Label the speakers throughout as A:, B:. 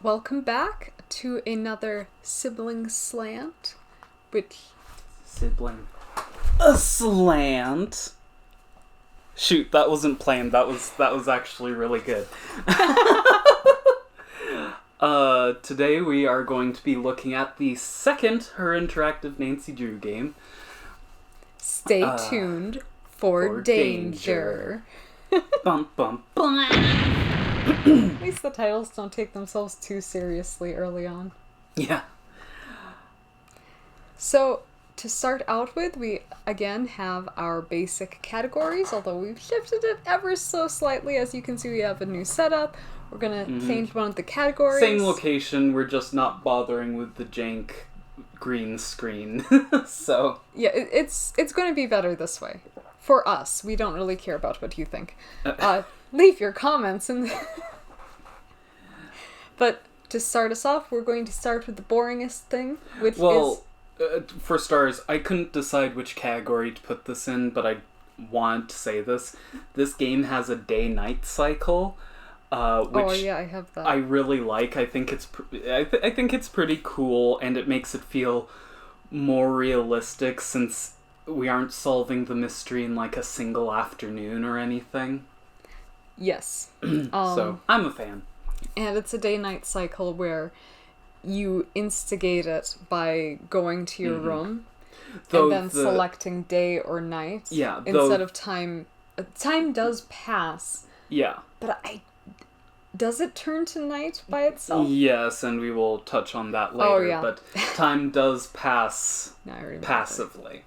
A: Welcome back to another Sibling Slant, which...
B: Sibling. A slant? Shoot, that wasn't planned. That was actually really good. Today we are going to be looking at the second Her Interactive Nancy Drew game.
A: Stay tuned for danger.
B: Bum, bum, bum.
A: At least the titles don't take themselves too seriously early on.
B: Yeah.
A: So, to start out with, we again have our basic categories, although we've shifted it ever so slightly. As you can see, we have a new setup. We're gonna change one of the categories.
B: Same location, we're just not bothering with the jank green screen. So...
A: Yeah, it's going to be better this way. For us. We don't really care about what you think. Leave your comments in the... But to start us off, we're going to start with the boringest thing, which is...
B: for starters, I couldn't decide which category to put this in, but I wanted to say this. This game has a day-night cycle, which
A: oh yeah, I have that.
B: I really like. I think it's I think it's pretty cool, and it makes it feel more realistic since we aren't solving the mystery in like a single afternoon or anything.
A: Yes.
B: So I'm a fan.
A: And it's a day-night cycle where you instigate it by going to your room and then selecting day or night.
B: Yeah.
A: Instead of time. Time does pass.
B: Yeah.
A: But does it turn to night by itself?
B: Yes, and we will touch on that later.
A: Oh, yeah.
B: But time does pass passively.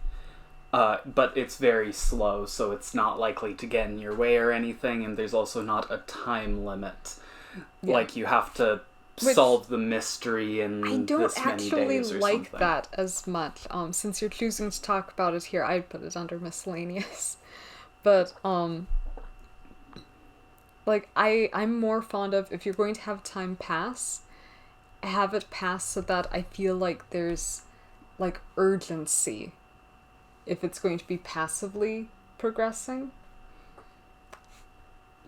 B: But it's very slow, so it's not likely to get in your way or anything, and there's also not a time limit. Yeah. Like, you have to solve the mystery in this many days or something. I don't actually like
A: that as much. Since you're choosing to talk about it here, I'd put it under miscellaneous. But, like, I'm more fond of, if you're going to have time pass, have it pass so that I feel like there's, like, urgency if it's going to be passively progressing.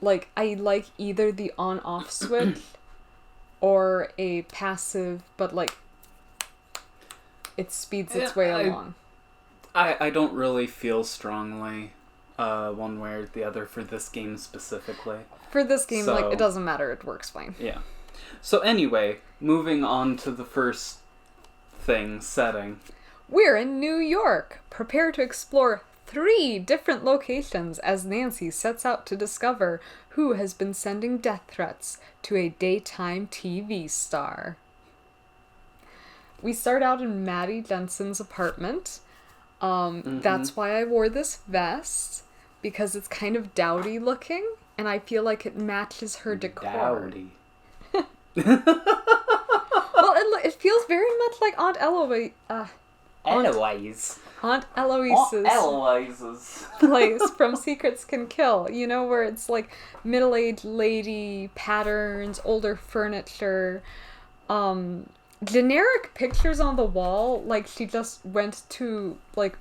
A: Like, I like either the on-off switch or a passive, but, like, it speeds its way along.
B: I don't really feel strongly one way or the other for this game specifically.
A: For this game, like, it doesn't matter. It works fine.
B: Yeah. So anyway, moving on to the first setting.
A: We're in New York. Prepare to explore 3 different locations as Nancy sets out to discover who has been sending death threats to a daytime TV star. We start out in Maddie Jensen's apartment. That's why I wore this vest, because it's kind of dowdy looking, and I feel like it matches her decor.
B: Dowdy.
A: Well, it feels very much like Aunt Eloise. Aunt Eloise's place from Secrets Can Kill. You know, where it's like middle-aged lady patterns, older furniture, generic pictures on the wall. Like, she just went to, like,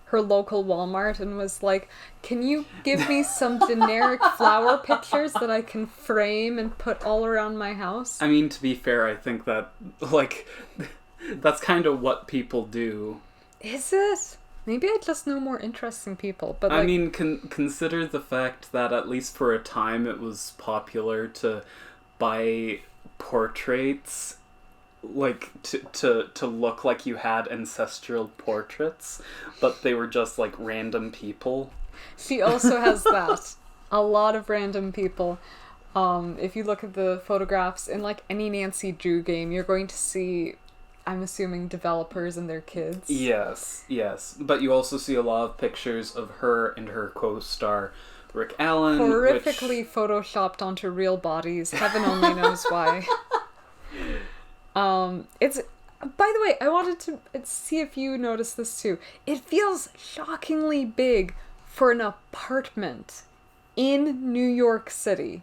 A: her local Walmart and was like, can you give me some generic flower pictures that I can frame and put all around my house?
B: I mean, to be fair, I think that, like, that's kind of what people do.
A: Is it? Maybe I just know more interesting people, but, like...
B: I mean, consider the fact that at least for a time it was popular to buy portraits, like, to look like you had ancestral portraits, but they were just, like, random people.
A: She also has that. A lot of random people. If you look at the photographs in, like, any Nancy Drew game, you're going to see... I'm assuming developers and their kids.
B: Yes. But you also see a lot of pictures of her and her co-star, Rick Allen.
A: Horrifically photoshopped onto real bodies. Heaven only knows why. It's... By the way, I wanted to see if you noticed this too. It feels shockingly big for an apartment in New York City.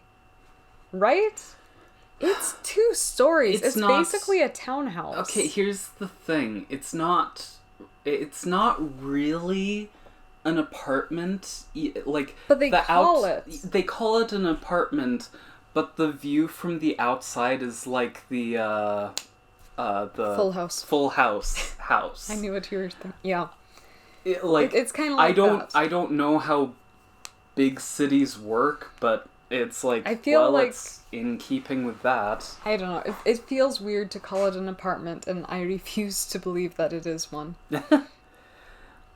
A: Right? It's 2 stories. It's basically a townhouse.
B: Okay, here's the thing. It's not really an apartment. Like,
A: but they call it.
B: They call it an apartment, But the view from the outside is like the
A: Full House.
B: Full House house.
A: I knew what you were thinking. Yeah.
B: It's
A: kind of like
B: I don't know how big cities work, but it's like,
A: I feel like
B: it's in keeping with that.
A: I don't know. It feels weird to call it an apartment, and I refuse to believe that it is one.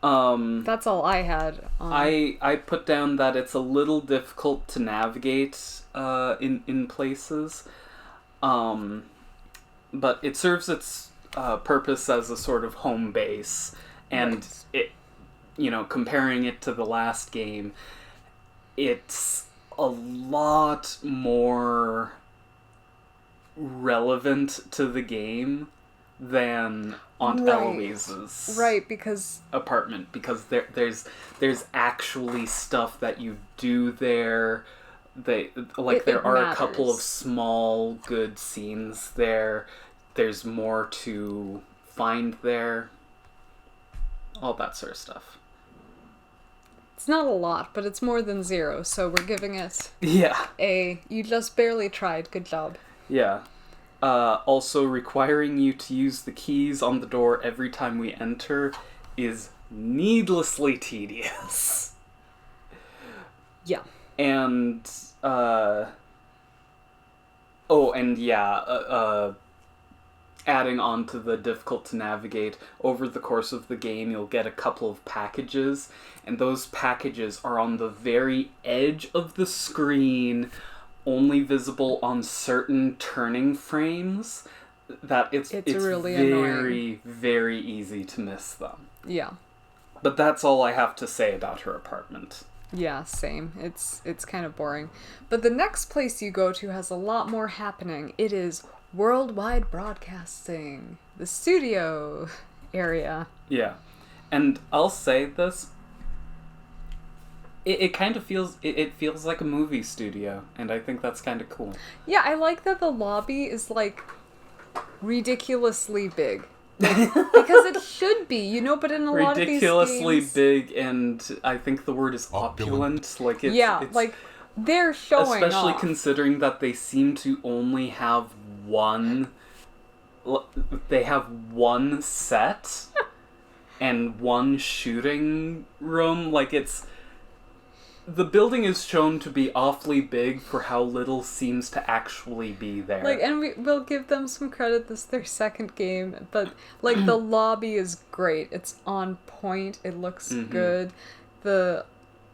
A: That's all I had.
B: I put down that it's a little difficult to navigate in places, but it serves its purpose as a sort of home base, and it, comparing it to the last game, it's a lot more relevant to the game than Aunt Eloise's
A: because
B: apartment, because there's actually stuff that you do there. There are a couple of small good scenes there. There's more to find there. All that sort of stuff.
A: It's not a lot, but it's more than 0, so we're giving it you just barely tried. Good job.
B: Yeah. Also, requiring you to use the keys on the door every time we enter is needlessly tedious.
A: Yeah.
B: And, adding on to the difficult to navigate, over the course of the game you'll get a couple of packages, and those packages are on the very edge of the screen, only visible on certain turning frames, that it's really very, annoying. Very easy to miss them.
A: Yeah.
B: But that's all I have to say about her apartment.
A: Yeah, same. It's kind of boring. But the next place you go to has a lot more happening. It is Worldwide Broadcasting, the studio area.
B: Yeah. And I'll say this, it kind of feels, it feels like a movie studio, and I think that's kind of cool.
A: Yeah, I like that the lobby is, like, ridiculously big. Because it should be, but in a lot of these games...
B: Ridiculously big, and I think the word is opulent. Like, it's
A: like, they're showing
B: especially
A: off.
B: Considering that they seem to only have one... They have one set and one shooting room. Like, it's... The building is shown to be awfully big for how little seems to actually be there.
A: Like, and we'll give them some credit. This is their second game, but like the lobby is great. It's on point. It looks good. The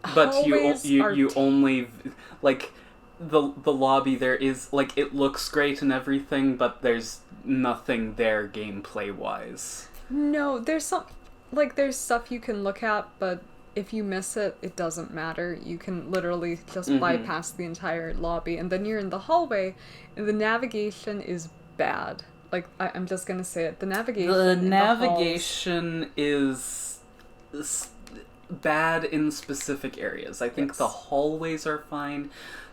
A: hallways
B: you only like the lobby. There is like it looks great and everything, but there's nothing there gameplay wise.
A: No, there's stuff you can look at, but if you miss it, it doesn't matter. You can literally just bypass the entire lobby, and then you're in the hallway, and the navigation is bad. Like, I'm just gonna say it. The navigation
B: is bad in specific areas. I think the hallways are fine.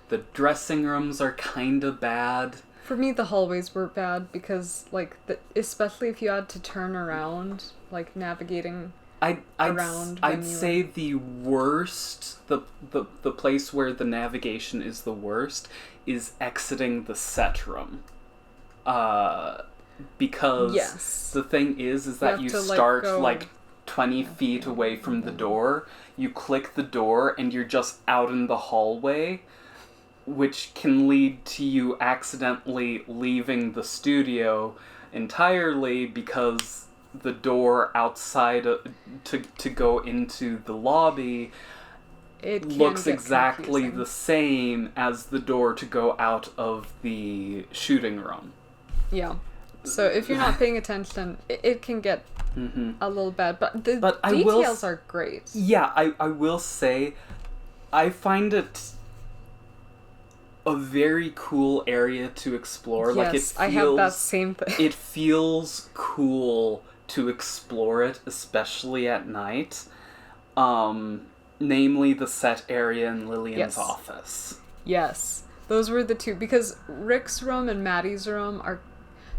B: The dressing rooms are kind of bad.
A: For me, the hallways were bad because, like, especially if you had to turn around, like, navigating...
B: I'd say the worst, the place where the navigation is the worst is exiting the set room. Because the thing is that you start like 20 feet away from the door, you click the door, and you're just out in the hallway, which can lead to you accidentally leaving the studio entirely because the door outside to go into the lobby looks exactly confusing. The same as the door to go out of the shooting room.
A: Yeah. So if you're not paying attention, it can get a little bad, but the details are great.
B: Yeah, I will say, I find it a very cool area to explore.
A: Yes,
B: like it feels,
A: I have that same thing.
B: It feels cool to explore it, especially at night. Namely the set area in Lillian's office.
A: Yes. Those were the two, because Rick's room and Maddie's room are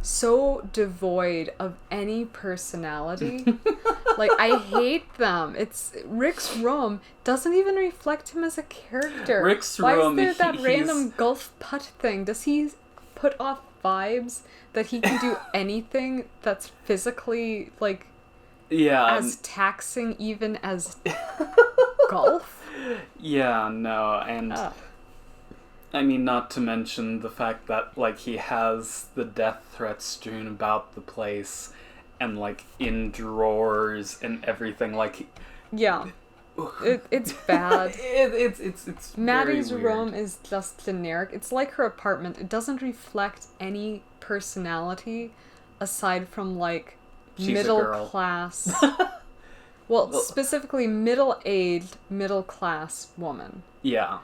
A: so devoid of any personality. Like, I hate them. Rick's room doesn't even reflect him as a character. Why is there that random golf putt thing? Does he put off vibes that he can do anything that's physically, like, as taxing even as golf?
B: Yeah, no, and I mean, not to mention the fact that, like, he has the death threats strewn about the place and, like, in drawers and everything, like...
A: Yeah. It's bad.
B: It's
A: Maddie's
B: very
A: room is just generic. It's like her apartment. It doesn't reflect any personality aside from, like, middle class. Well, specifically middle-aged, middle-class woman.
B: Yeah.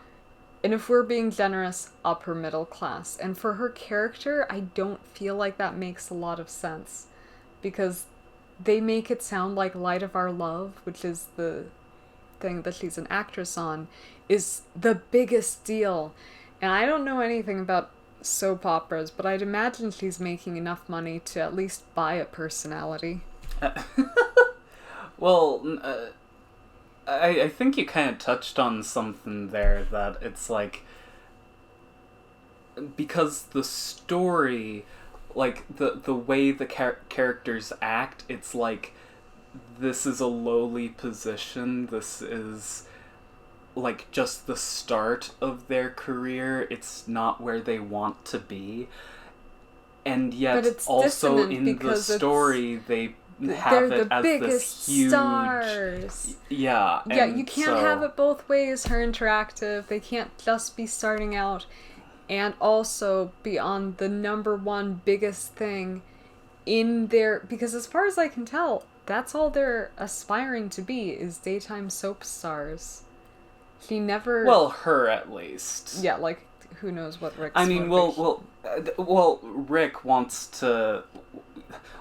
A: And if we're being generous, upper middle class. And for her character, I don't feel like that makes a lot of sense. Because they make it sound like Light of Our Love, which is the thing that she's an actress on, is the biggest deal. And I don't know anything about soap operas, but I'd imagine she's making enough money to at least buy a personality.
B: Well, I think you kind of touched on something there, that it's like, because the story, like, the way the characters act, it's like, this is a lowly position, this is, like, just the start of their career, it's not where they want to be, and yet also in the story they have it as this huge
A: stars.
B: Yeah,
A: you can't have it both ways. Her interactive, they can't just be starting out and also be on the number one biggest thing in their, because as far as I can tell, that's all they're aspiring to be, is daytime soap stars. She never...
B: Well, her at least.
A: Yeah, like, who knows what Rick's...
B: I mean, Rick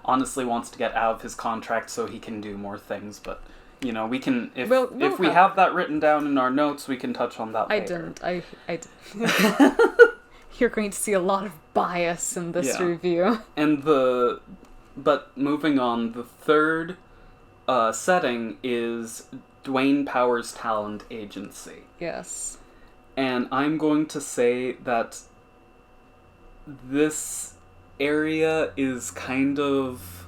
B: honestly wants to get out of his contract so he can do more things, but, you know, we can, if we have that written down in our notes, we can touch on that later.
A: I didn't. You're going to see a lot of bias in this review.
B: And but moving on, the third setting is Dwayne Powers' talent agency.
A: Yes.
B: And I'm going to say that this area is kind of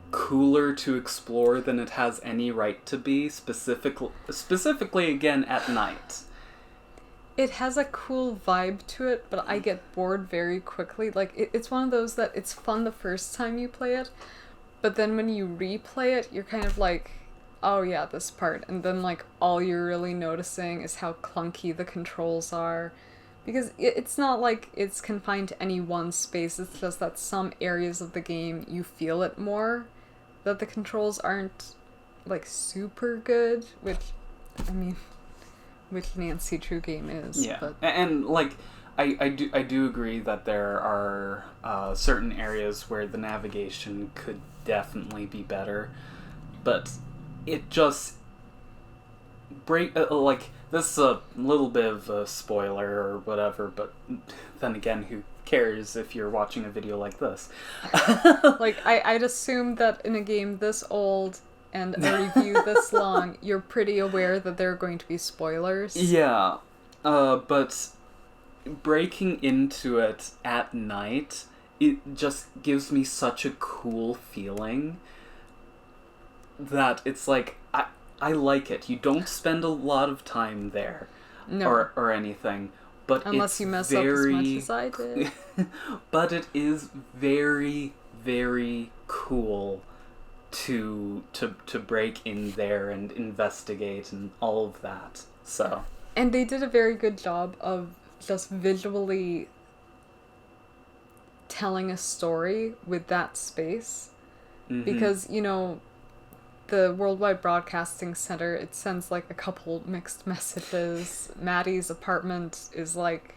B: cooler to explore than it has any right to be, specifically again at night.
A: It has a cool vibe to it, but I get bored very quickly. Like, it's one of those that it's fun the first time you play it, but then when you replay it, you're kind of like, oh yeah, this part. And then, like, all you're really noticing is how clunky the controls are. Because it's not like it's confined to any one space, it's just that some areas of the game you feel it more, that the controls aren't, like, super good, which, I mean, which Nancy True Game is.
B: Yeah,
A: but...
B: and, like, I do agree that there are certain areas where the navigation could definitely be better, but it just... like, this is a little bit of a spoiler or whatever, but then again, who cares if you're watching a video like this?
A: Like, I'd assume that in a game this old and a review this long, you're pretty aware that there are going to be spoilers.
B: Yeah, but breaking into it at night, it just gives me such a cool feeling that it's like, I like it. You don't spend a lot lot of time there, or anything, but
A: unless you mess up as much as I did.
B: But it is very, very cool to break in there and investigate and all of that. So,
A: and they did a very good job of just visually telling a story with that space, because, you know, the Worldwide Broadcasting Center, it sends, like, a couple mixed messages. Maddie's apartment is like,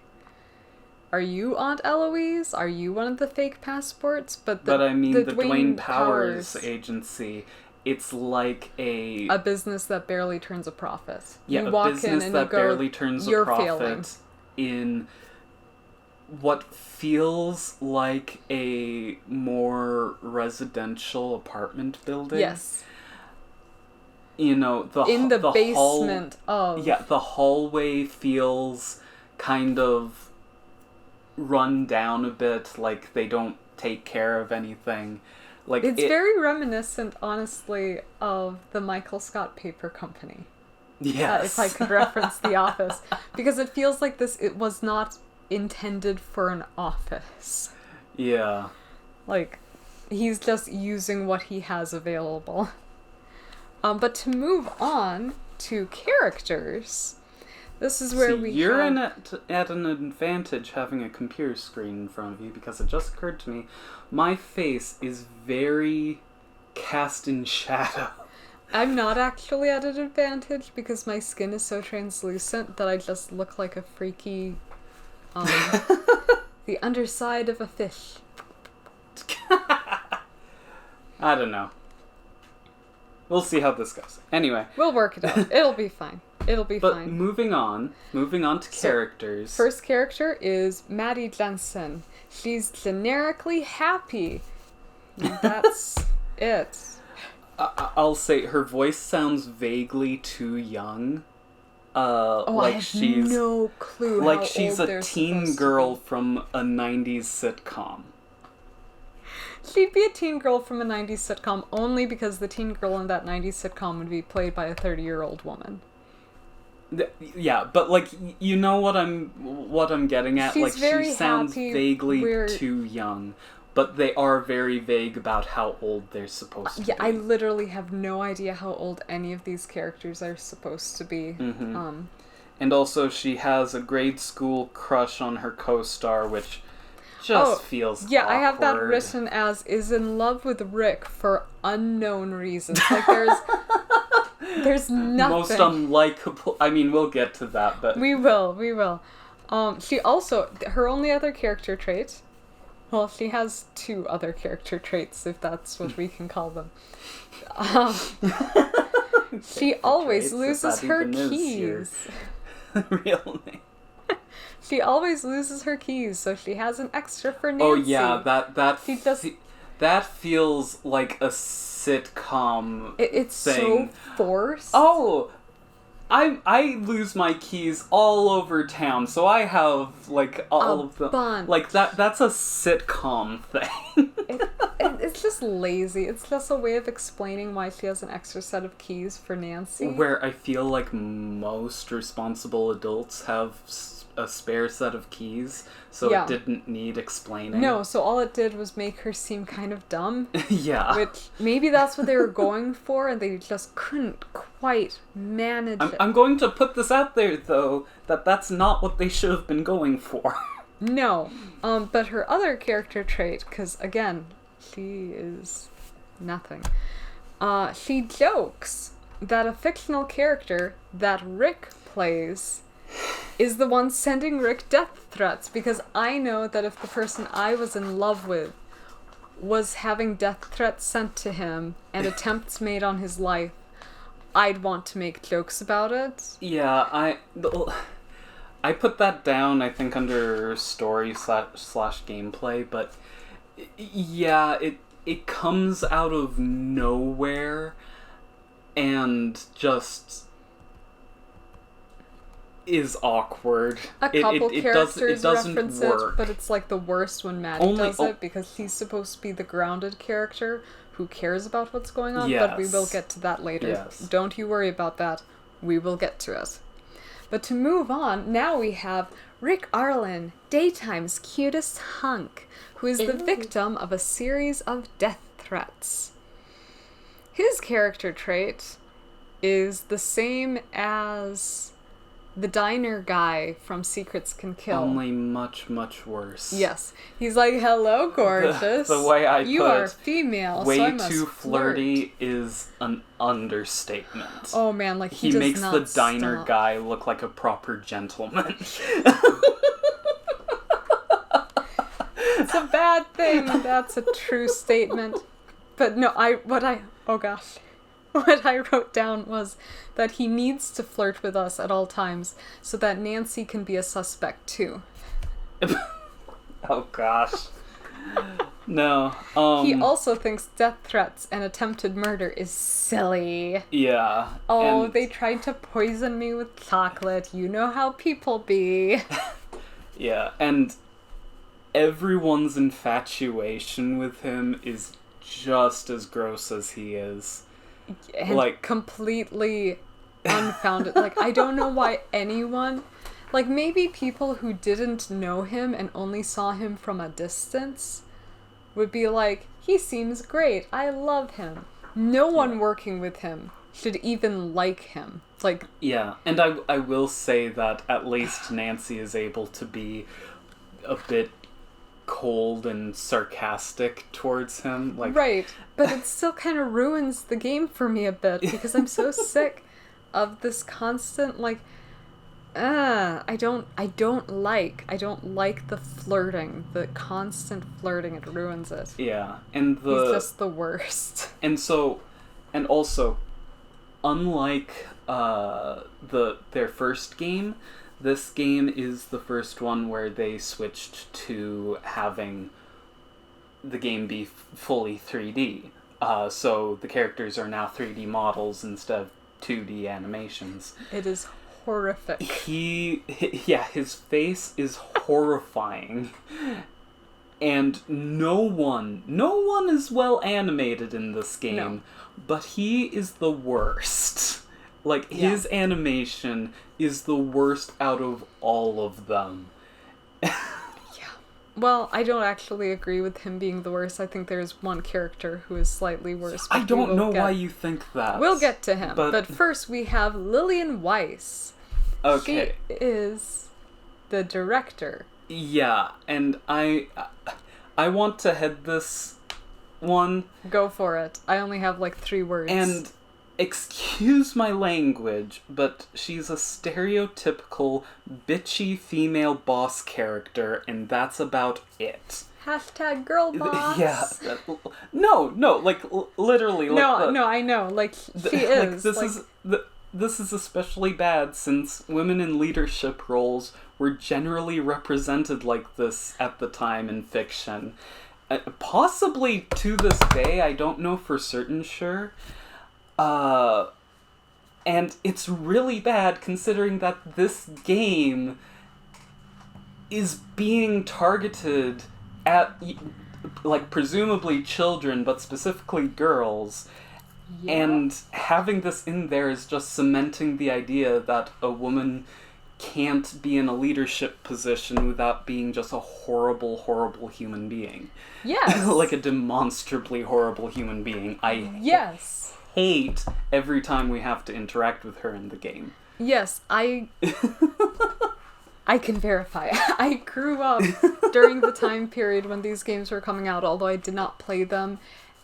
A: are you Aunt Eloise? Are you one of the fake passports? But
B: I mean, the Dwayne Powers agency, it's like a
A: business that barely turns a profit.
B: Yeah,
A: you
B: a
A: walk
B: business
A: in and
B: that
A: you go,
B: barely turns a profit
A: failing.
B: in what feels like a more residential apartment building.
A: Yes.
B: You know, the
A: basement of...
B: Yeah, the hallway feels kind of run down a bit, like they don't take care of anything. Like
A: it's very reminiscent, honestly, of the Michael Scott Paper Company.
B: Yes.
A: If I could reference The Office. Because it feels like it was not intended for an office.
B: Yeah.
A: Like, he's just using what he has available. But to move on to characters, this is where
B: you're at an advantage having a computer screen in front of you, because it just occurred to me, my face is very cast in shadow.
A: I'm not actually at an advantage because my skin is so translucent that I just look like a freaky, the underside of a fish.
B: I don't know. We'll see how this goes. Anyway.
A: We'll work it out. It'll be fine. It'll be fine.
B: But moving on to characters.
A: First character is Maddie Jensen. She's generically happy. That's it.
B: I'll say her voice sounds vaguely too young.
A: I have no clue.
B: Like she's a teen girl from a 90s sitcom.
A: She'd be a teen girl from a 90s sitcom only because the teen girl in that 90s sitcom would be played by a 30-year-old woman.
B: Yeah, but like you know what I'm getting at.
A: She's
B: like she sounds vaguely too young, but they are very vague about how old they're supposed to be.
A: Yeah, I literally have no idea how old any of these characters are supposed to be.
B: Mm-hmm. And also she has a grade school crush on her co-star, which just feels awkward.
A: I have that written as is in love with Rick for unknown reasons. Like there's nothing.
B: Most unlikable. I mean, we'll get to that, but
A: we will. She also, her only other character trait. Well, she has two other character traits, if that's what we can call them. She always loses her keys.
B: Real name.
A: She always loses her keys, so she has an extra for Nancy.
B: Oh yeah, that feels like a sitcom.
A: It's
B: thing.
A: So forced.
B: Oh, I lose my keys all over town, so I have like all of them.
A: Bunch.
B: Like that's a sitcom thing.
A: It's just lazy. It's just a way of explaining why she has an extra set of keys for Nancy.
B: Where I feel like most responsible adults have a spare set of keys, so it didn't need explaining.
A: No, so all it did was make her seem kind of dumb.
B: Yeah.
A: Which, maybe that's what they were going for, and they just couldn't quite manage it.
B: I'm going to put this out there, though, that's not what they should have been going for.
A: No. But her other character trait, because, again, she is nothing. She jokes that a fictional character that Rick plays is the one sending Rick death threats, because I know that if the person I was in love with was having death threats sent to him and attempts made on his life, I'd want to make jokes about it.
B: Yeah, I put that down, I think, under story slash gameplay, but yeah, it comes out of nowhere and just is awkward.
A: A couple characters
B: doesn't
A: reference
B: work.
A: it, but it's like the worst when Maddie does it, because he's supposed to be the grounded character who cares about what's going on, but we will get to that later.
B: Yes.
A: Don't you worry about that. We will get to it. But to move on, now we have Rick Arlen, daytime's cutest hunk, who is the victim of a series of death threats. His character trait is the same as the diner guy from Secrets Can Kill.
B: Only much, much worse.
A: Yes. He's like, hello, gorgeous.
B: The way
A: you are female,
B: way
A: so I must
B: too flirty
A: flirt.
B: Is an understatement.
A: Oh man, like he
B: makes
A: does
B: the
A: not
B: diner
A: stop.
B: guy look like a proper gentleman.
A: It's a bad thing. That's a true statement. But no, what I wrote down was that he needs to flirt with us at all times so that Nancy can be a suspect too.
B: Oh gosh. No.
A: He also thinks death threats and attempted murder is silly.
B: Yeah.
A: Oh, they tried to poison me with chocolate. You know how people be.
B: Yeah, and everyone's infatuation with him is just as gross as he is.
A: And like completely unfounded. Like, I don't know why anyone... Like, maybe people who didn't know him and only saw him from a distance would be like, he seems great, I love him. No one working with him should even like him. Like,
B: yeah, and I will say that at least Nancy is able to be a bit cold and sarcastic towards him. Like,
A: right, but it still kind of ruins the game for me a bit, because I'm so sick of this constant, like, I don't like the flirting, the constant flirting. It ruins it.
B: Yeah, and
A: he's just the worst.
B: And also, unlike their first game, this game is the first one where they switched to having the game be fully 3D. So the characters are now 3D models instead of 2D animations.
A: It is horrific.
B: His face is horrifying. And no one is well animated in this game, but he is the worst. Like, his animation is the worst out of all of them.
A: Well, I don't actually agree with him being the worst. I think there's one character who is slightly worse.
B: I don't know why you think that.
A: We'll get to him. But first we have Lillian Weiss.
B: Okay.
A: She is the director.
B: Yeah, and I want to head this one.
A: Go for it. I only have like 3 words.
B: And excuse my language, but she's a stereotypical bitchy female boss character, and that's about it.
A: Hashtag girl boss.
B: Yeah. No, like literally. Like,
A: no, I know. Like, she is.
B: This is especially bad since women in leadership roles were generally represented like this at the time in fiction. Possibly to this day, I don't know for certain sure. And it's really bad considering that this game is being targeted at, like, presumably children, but specifically girls. Yeah. And having this in there is just cementing the idea that a woman can't be in a leadership position without being just a horrible, horrible human being.
A: Yes.
B: Like a demonstrably horrible human being.
A: Yes.
B: Hate every time we have to interact with her in the game.
A: Yes, I can verify. I grew up during the time period when these games were coming out, although I did not play them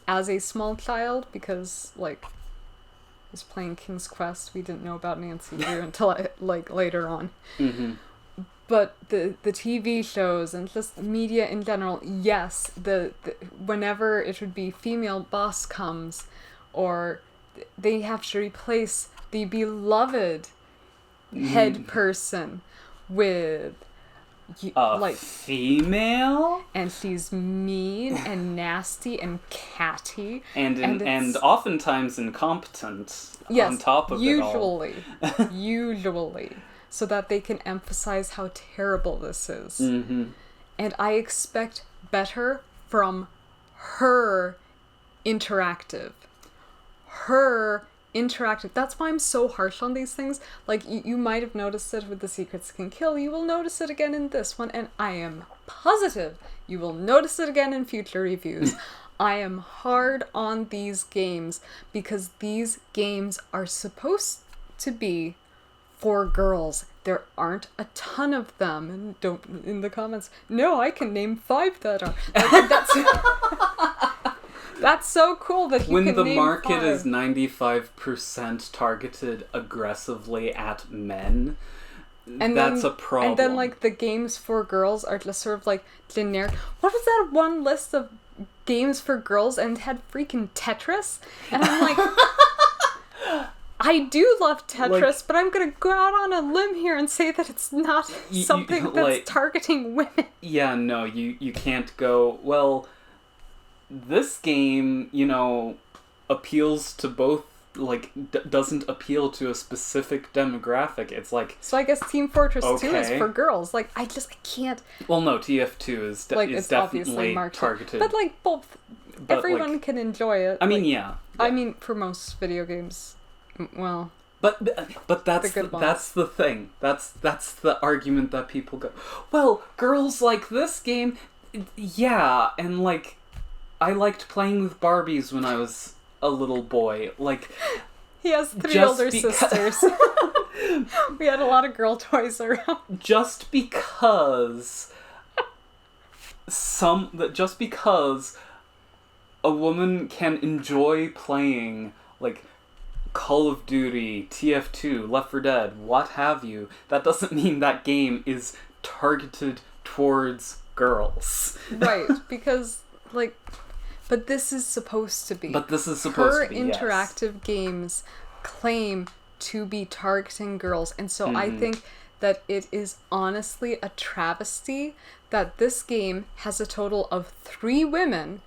A: as a small child because, like, I was playing King's Quest. We didn't know about Nancy Drew until later on. Mm-hmm. But the TV shows and just media in general, yes, the whenever it would be female boss comes, or they have to replace the beloved head person with
B: female,
A: and she's mean and nasty and catty
B: and oftentimes incompetent.
A: Yes,
B: on top of
A: usually, so that they can emphasize how terrible this is.
B: Mm-hmm.
A: And I expect better from her interactive. That's why I'm so harsh on these things. Like, you might have noticed it with The Secrets Can Kill. You will notice it again in this one, and I am positive you will notice it again in future reviews. I am hard on these games because these games are supposed to be for girls. There aren't a ton of them. And don't, in the comments, no, I can name 5 that are. Like, that's so cool that you can name 5.
B: When the market is 95% targeted aggressively at men, that's a problem.
A: And then, like, the games for girls are just sort of, like, generic. What was that one list of games for girls and it had freaking Tetris? And I'm like, I do love Tetris, but I'm gonna go out on a limb here and say that it's not something that's targeting women.
B: Yeah, no, you can't go, well, this game, appeals to both, doesn't appeal to a specific demographic. It's like...
A: So I guess Team Fortress 2 is for girls. Like, I can't...
B: Well, no, TF2 is definitely targeted.
A: But, both... Everyone can enjoy it.
B: I mean, yeah.
A: I mean, for most video games, well...
B: But that's the thing. That's the argument that people go, well, girls like this game, yeah, and, I liked playing with Barbies when I was a little boy.
A: He has 3 older sisters. We had a lot of girl toys around. Just because
B: a woman can enjoy playing, Call of Duty, TF2, Left 4 Dead, what have you, that doesn't mean that game is targeted towards girls.
A: Right, because, but this is supposed to be.
B: Her
A: interactive games claim to be targeting girls, and so I think that it is honestly a travesty that this game has a total of 3 women,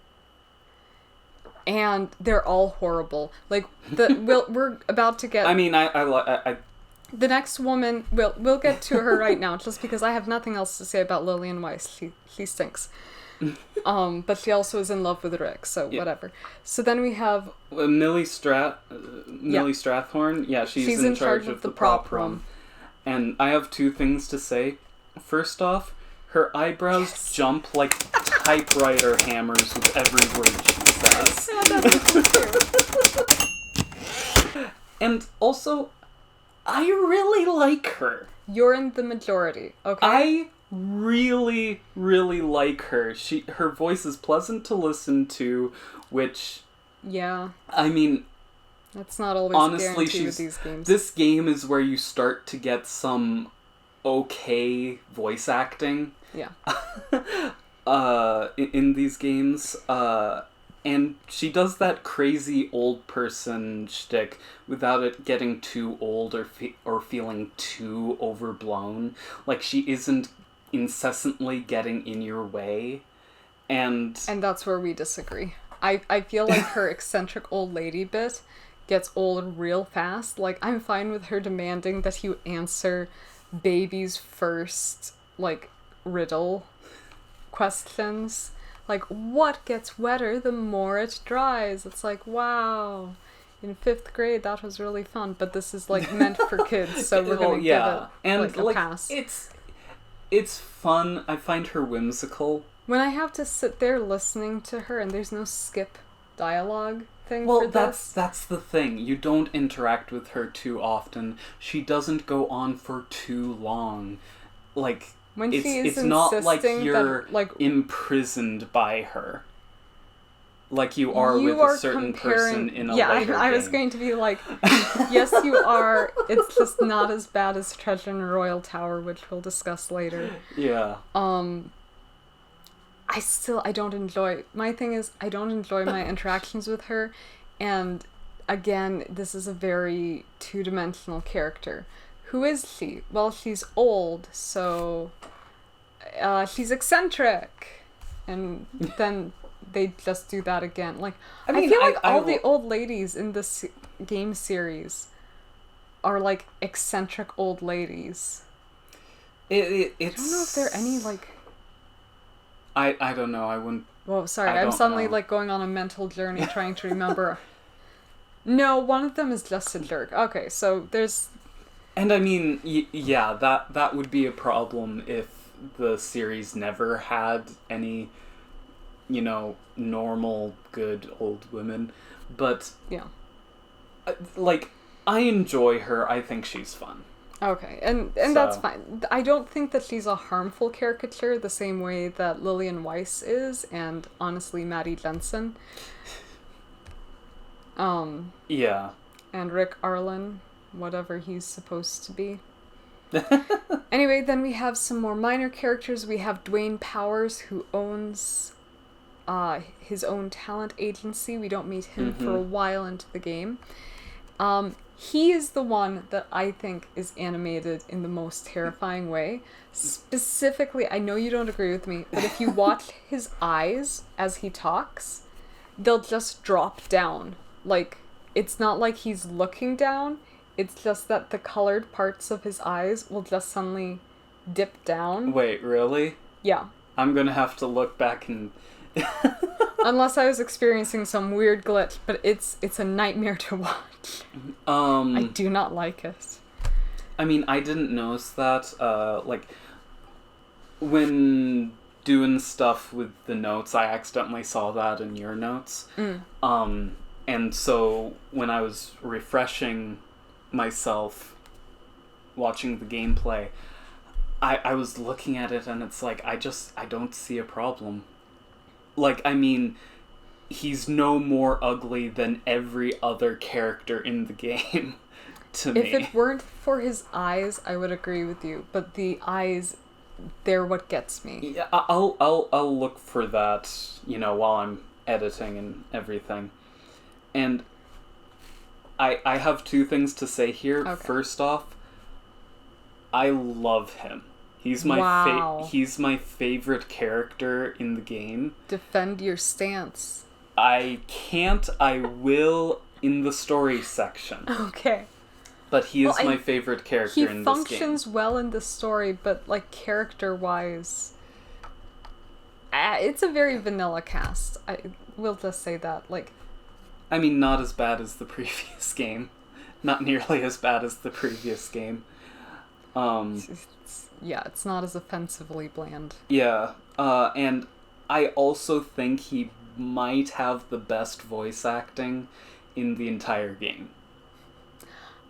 A: and they're all horrible. We're about to get...
B: I mean, I
A: the next woman, we'll get to her right now, just because I have nothing else to say about Lillian Weiss. She stinks. But she also is in love with Rick, so whatever. So then we have...
B: Millie Strathhorn. Yeah, she's in charge of the prop room. And I have 2 things to say. First off, her eyebrows jump like typewriter hammers with every word she says. And also, I really like her.
A: You're in the majority, okay?
B: I really, really like her. Her voice is pleasant to listen to, which...
A: Yeah.
B: I mean...
A: That's not always
B: honestly,
A: guaranteed with these games.
B: This game is where you start to get some okay voice acting.
A: Yeah.
B: In these games. And she does that crazy old person shtick without it getting too old or feeling too overblown. She isn't incessantly getting in your way. And
A: that's where we disagree. I feel like her eccentric old lady bit gets old real fast. I'm fine with her demanding that you answer baby's first, riddle questions. What gets wetter the more it dries? It's wow. In 5th grade, that was really fun, but this is, meant for kids, so we're gonna give it, a pass.
B: It's fun. I find her whimsical.
A: When I have to sit there listening to her and there's no skip dialogue thing
B: that's the thing. You don't interact with her too often. She doesn't go on for too long.
A: When
B: it's not like you're imprisoned by her. You are with a certain person in a later game.
A: I was going to be yes, you are. It's just not as bad as Treasure in the Royal Tower, which we'll discuss later.
B: Yeah.
A: I don't enjoy... My thing is, I don't enjoy my interactions with her, and again, this is a very two-dimensional character. Who is she? Well, she's old, so... she's eccentric! And then they just do that again. I feel like all the old ladies in this game series are, eccentric old ladies.
B: It's...
A: I don't know if there are any,
B: I don't know, I wouldn't...
A: Well, sorry, I'm suddenly, going on a mental journey trying to remember... No, one of them is just a jerk. Okay, so there's...
B: And I mean, yeah, that would be a problem if the series never had any, normal, good old women. But,
A: yeah,
B: I enjoy her. I think she's fun.
A: Okay, and that's fine. I don't think that she's a harmful caricature the same way that Lillian Weiss is, and honestly, Maddie Jensen.
B: Yeah.
A: And Rick Arlen, whatever he's supposed to be. Anyway, then we have some more minor characters. We have Dwayne Powers, who owns his own talent agency. We don't meet him for a while into the game. he is the one that I think is animated in the most terrifying way. Specifically, I know you don't agree with me, but if you watch his eyes as he talks, they'll just drop down. Like, it's not like he's looking down, it's just that the colored parts of his eyes will just suddenly dip down.
B: Wait, really?
A: Yeah.
B: I'm gonna have to look back and...
A: Unless I was experiencing some weird glitch, but it's a nightmare to watch. I do not like it.
B: I mean, I didn't notice that. Like, when doing stuff with the notes, I accidentally saw that in your notes. And so when I was refreshing myself, watching the gameplay, I was looking at it and it's like, I don't see a problem. Like, I mean, he's no more ugly than every other character in the game, to me.
A: If it weren't for his eyes, I would agree with you. But the eyes, they're what gets me.
B: Yeah, I'll look for that, you know, while I'm editing and everything. And I have two things to say here. Okay. First off, I love him. He's my he's my favorite character in the game.
A: Defend your stance.
B: I can't. I will in the story section.
A: Okay.
B: But he is my favorite character in this game. He
A: functions well in the story, but like character-wise, it's a very vanilla cast. I will just say that. Like,
B: I mean, not as bad as the previous game. Not nearly as bad as the previous game.
A: Yeah, it's not as offensively bland.
B: Yeah, and I also think he might have the best voice acting in the entire game.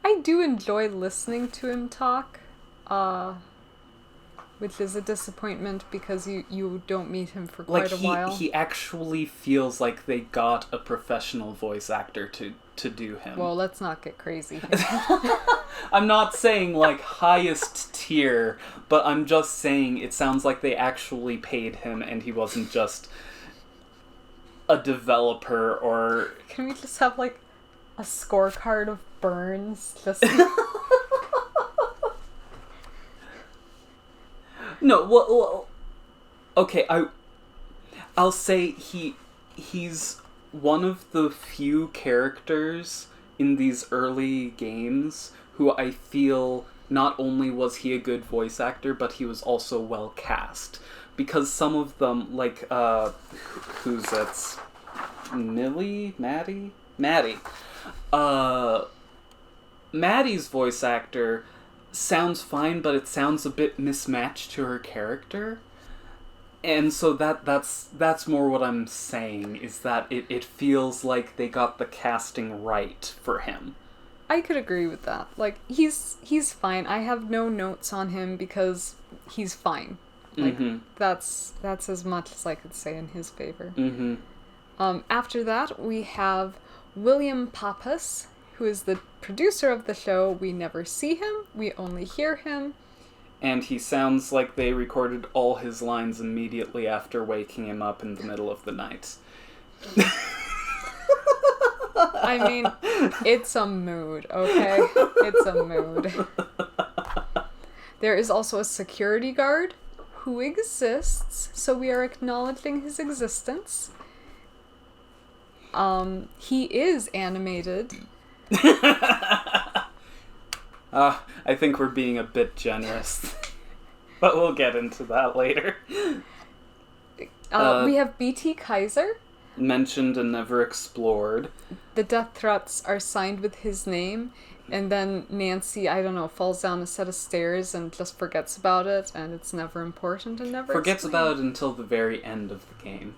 A: I do enjoy listening to him talk, which is a disappointment because you don't meet him for quite a while.
B: He actually feels like they got a professional voice actor to do him.
A: Well, let's not get crazy here.
B: I'm not saying, like, highest tier, but I'm just saying it sounds like they actually paid him and he wasn't just a developer or...
A: Can we just have, like, a scorecard of burns? Just...
B: No, well, okay, I'll say he's one of the few characters in these early games who I feel not only was he a good voice actor, but he was also well cast. Because some of them, like, who's that's? Maddie? Maddie's voice actor sounds fine, but it sounds a bit mismatched to her character. And so that's more what I'm saying, is that it feels like they got the casting right for him.
A: I could agree with that. Like, he's fine. I have no notes on him because he's fine. Like, that's as much as I could say in his favor. After that, we have William Pappas, who is the producer of the show. We never see him. We only hear him.
B: And he sounds like they recorded all his lines immediately after waking him up in the middle of the night.
A: I mean, it's a mood, okay? It's a mood. There is also a security guard who exists, so we are acknowledging his existence. He is animated.
B: I think we're being a bit generous. But we'll get into that later.
A: We have BT Kaiser.
B: Mentioned and never explored.
A: The death threats are signed with his name, and then Nancy, I don't know, falls down a set of stairs and just forgets about it, and it's never important and never
B: forgets about it until the very end of the game.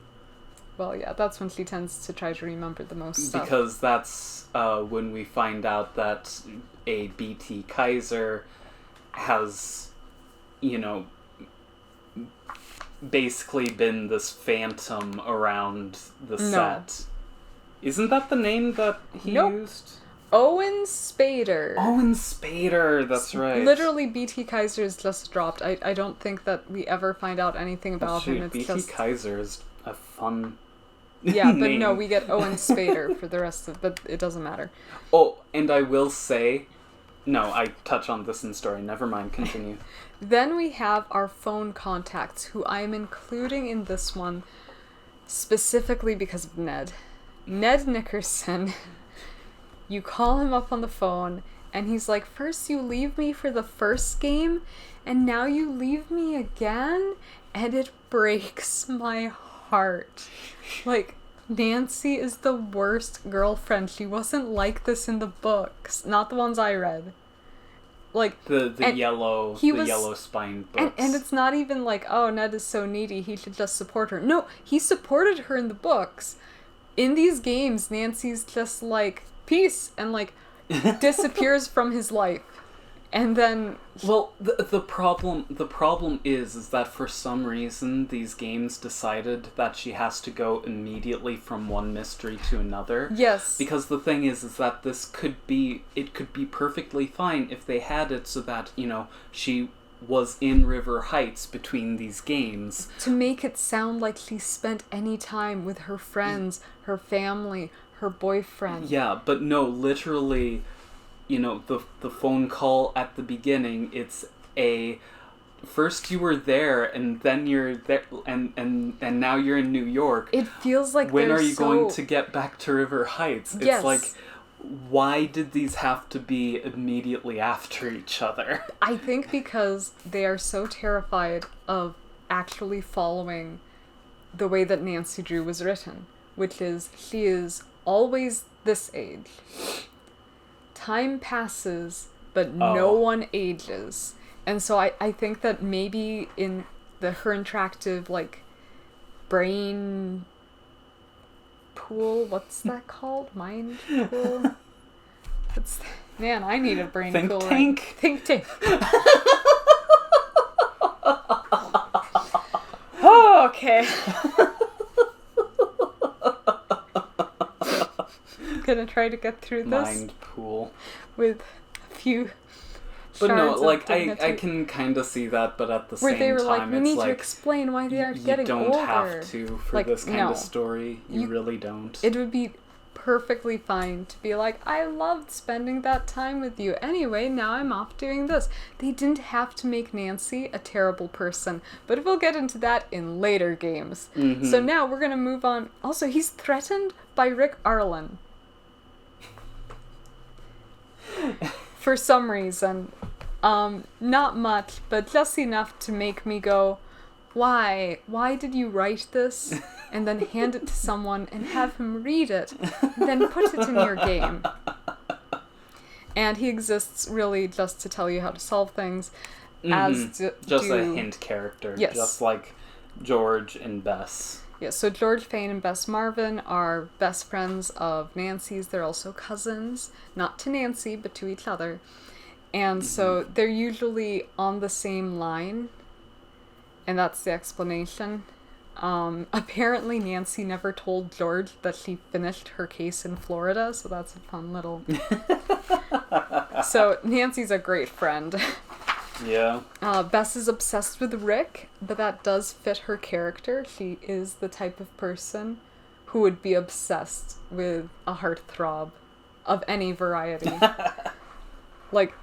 A: Well, yeah, that's when she tends to try to remember the most stuff.
B: Because that's when we find out that a BT Kaiser has, you know, basically been this phantom around the set. Isn't that the name that he used?
A: Owen Spader.
B: Owen Spader, that's right.
A: Literally, BT Kaiser is just dropped. I don't think that we ever find out anything about him. It's
B: BT Kaiser is a fun
A: Yeah, but no, we get Owen Spader for the rest of, but it doesn't matter.
B: Oh, and I will say, no, I touch on this in the story. Never mind, continue.
A: Then we have our phone contacts, who I am including in this one specifically because of Ned. Ned Nickerson. You call him up on the phone, and he's like, first you leave me for the first game, and now you leave me again? And it breaks my heart. Like, Nancy is the worst girlfriend. She wasn't like this in the books. Not the ones I read. Like
B: the yellow spine books.
A: And it's not even like, oh, Ned is so needy, he should just support her. No, he supported her in the books. In these games, Nancy's just like, peace, and like disappears from his life. And then
B: the problem is that for some reason these games decided that she has to go immediately from one mystery to another.
A: Yes.
B: Because the thing is that it could be perfectly fine if they had it so that, she was in River Heights between these games.
A: To make it sound like she spent any time with her friends, her family, her boyfriend.
B: Yeah, but no, literally, the phone call at the beginning, it's first you were there, and then you're there, and now you're in New York.
A: It feels like
B: when are you going to get back to River Heights? It's
A: yes.
B: Like, why did these have to be immediately after each other?
A: I think because they are so terrified of actually following the way that Nancy Drew was written, which is she is always this age. Time passes, but no one ages. And so I think that maybe in her interactive, like, brain pool, what's that called? Mind pool? Man, I need a brain pool.
B: Think tank?
A: Think tank. Oh, okay. Gonna try to get through this
B: mind pool
A: with a few
B: but no, like I can kind of see that, but at the same time,
A: where they were like, we need
B: to
A: explain why they are getting older.
B: You don't have to for like, this kind of story. You really don't.
A: It would be perfectly fine to be like, I loved spending that time with you. Anyway, now I'm off doing this. They didn't have to make Nancy a terrible person, but we'll get into that in later games. Mm-hmm. So now we're gonna move on. Also, he's threatened by Rick Arlen. For some reason. Not much, but just enough to make me go, why? Why did you write this? And then hand it to someone and have him read it, then put it in your game. And he exists really just to tell you how to solve things.
B: Just a hint character.
A: Yes.
B: Just like George and Bess.
A: Yeah, so George Fane and Bess Marvin are best friends of Nancy's. They're also cousins, not to Nancy, but to each other. And so they're usually on the same line, and that's the explanation. Apparently Nancy never told George that she finished her case in Florida, so that's a fun little... So Nancy's a great friend.
B: Yeah.
A: Bess is obsessed with Rick, but that does fit her character. She is the type of person who would be obsessed with a heartthrob of any variety. Like,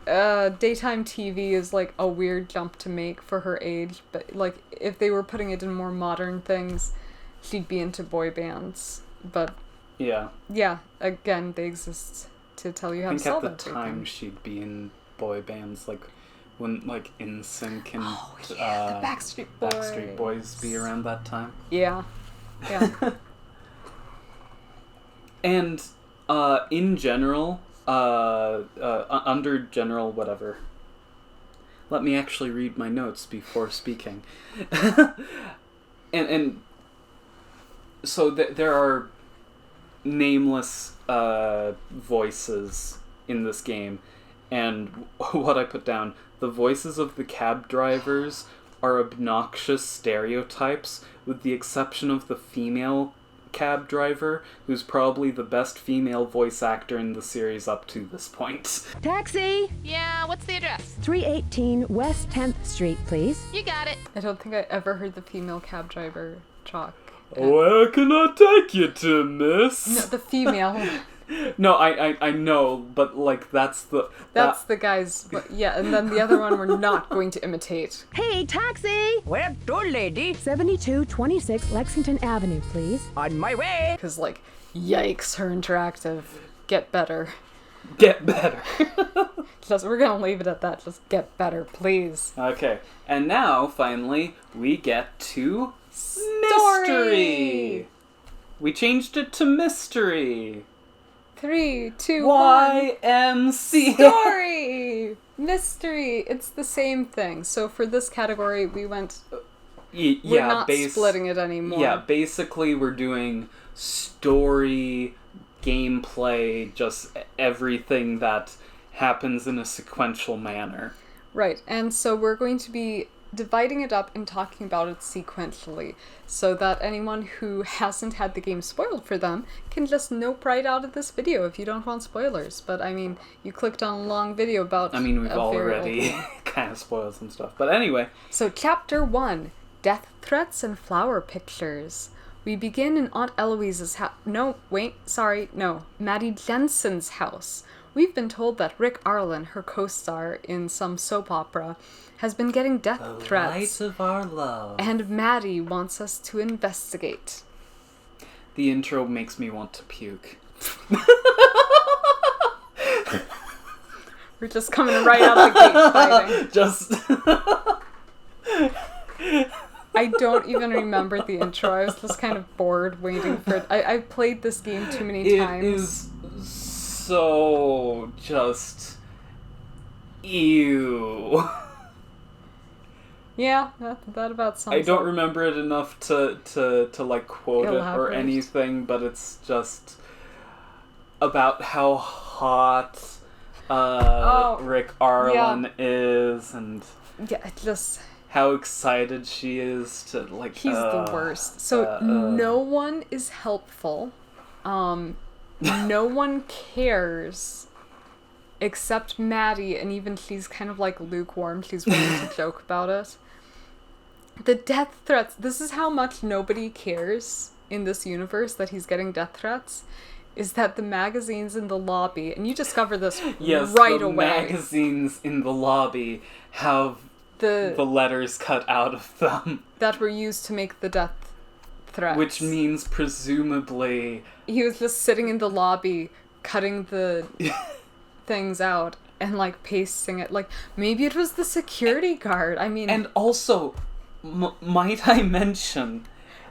A: daytime TV is like a weird jump to make for her age, but like if they were putting it in more modern things, she'd be into boy bands. But yeah, again, they exist to tell you how to solve it.
B: At the time, she'd be in boy bands like when like NSYNC and
A: the Backstreet
B: Boys be around that time.
A: Yeah.
B: And in general, under general whatever. Let me actually read my notes before speaking. and so there are nameless voices in this game, and what I put down, the voices of the cab drivers are obnoxious stereotypes, with the exception of the female cab driver, who's probably the best female voice actor in the series up to this point.
C: Taxi!
D: Yeah, what's the address?
C: 318 West 10th Street, please.
D: You got it.
A: I don't think I ever heard the female cab driver talk
B: Where can I take you to, miss?
A: No, the female.
B: No, I know, but, like, that's the
A: guy's... Yeah, and then the other one we're not going to imitate.
C: Hey, taxi!
D: Where to, lady?
C: 7226 Lexington Avenue, please.
D: On my way!
A: Because, like, yikes, her interactive. Get better.
B: Get better.
A: We're gonna leave it at that. Just get better, please.
B: Okay, and now, finally, we get to...
A: Story!
B: We changed it to mystery.
A: 3, 2, 1.
B: YMC.
A: Story! Mystery. It's the same thing. So for this category, we went... we're not splitting it anymore.
B: Yeah, basically we're doing story, gameplay, just everything that happens in a sequential manner.
A: Right, and so we're going to be dividing it up and talking about it sequentially, so that anyone who hasn't had the game spoiled for them can just nope right out of this video if you don't want spoilers. But I mean, you clicked on a long video about...
B: I mean, we've already kind of spoiled some stuff. But anyway.
A: So Chapter 1, Death Threats and Flower Pictures. We begin in Aunt Eloise's house. Maddie Jensen's house. We've been told that Rick Arlen, her co-star in some soap opera, has been getting death threats.
B: The light of our love.
A: And Maddie wants us to investigate.
B: The intro makes me want to puke.
A: We're just coming right out of the gate fighting.
B: Just...
A: I don't even remember the intro. I was just kind of bored waiting for it. I've played this game too many times.
B: It is so just... ew.
A: Yeah, that about sums
B: I don't
A: up.
B: remember it enough to like quote it or anything, but it's just about how hot Rick Arlen is, and
A: just
B: how excited she is to like.
A: He's the worst. So no one is helpful. No one cares. Except Maddie, and even she's kind of like lukewarm. She's willing to joke about it. The death threats. This is how much nobody cares in this universe that he's getting death threats. Is that the magazines in the lobby, and you discover this right away.
B: Magazines in the lobby have the letters cut out of them.
A: That were used to make the death threats.
B: Which means presumably...
A: He was just sitting in the lobby, cutting the... things out and like pasting it. Like maybe it was the security guard. I mean,
B: and also might I mention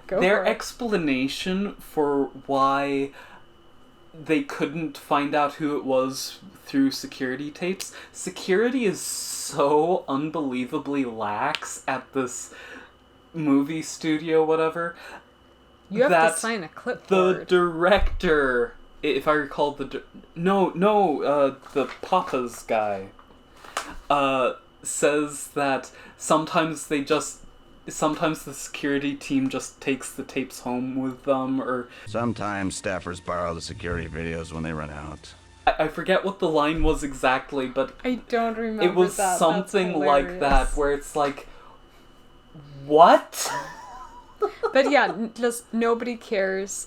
B: their explanation for why they couldn't find out who it was through security tapes. Security is so unbelievably lax at this movie studio, whatever.
A: You have to sign a clipboard.
B: The director, if I recall, the Papa's guy, says that sometimes the security team just takes the tapes home with them, or...
E: Sometimes staffers borrow the security videos when they run out.
B: I forget what the line was exactly, but...
A: I don't remember
B: it was
A: that.
B: something like that, where it's like... What?
A: But yeah, just nobody cares.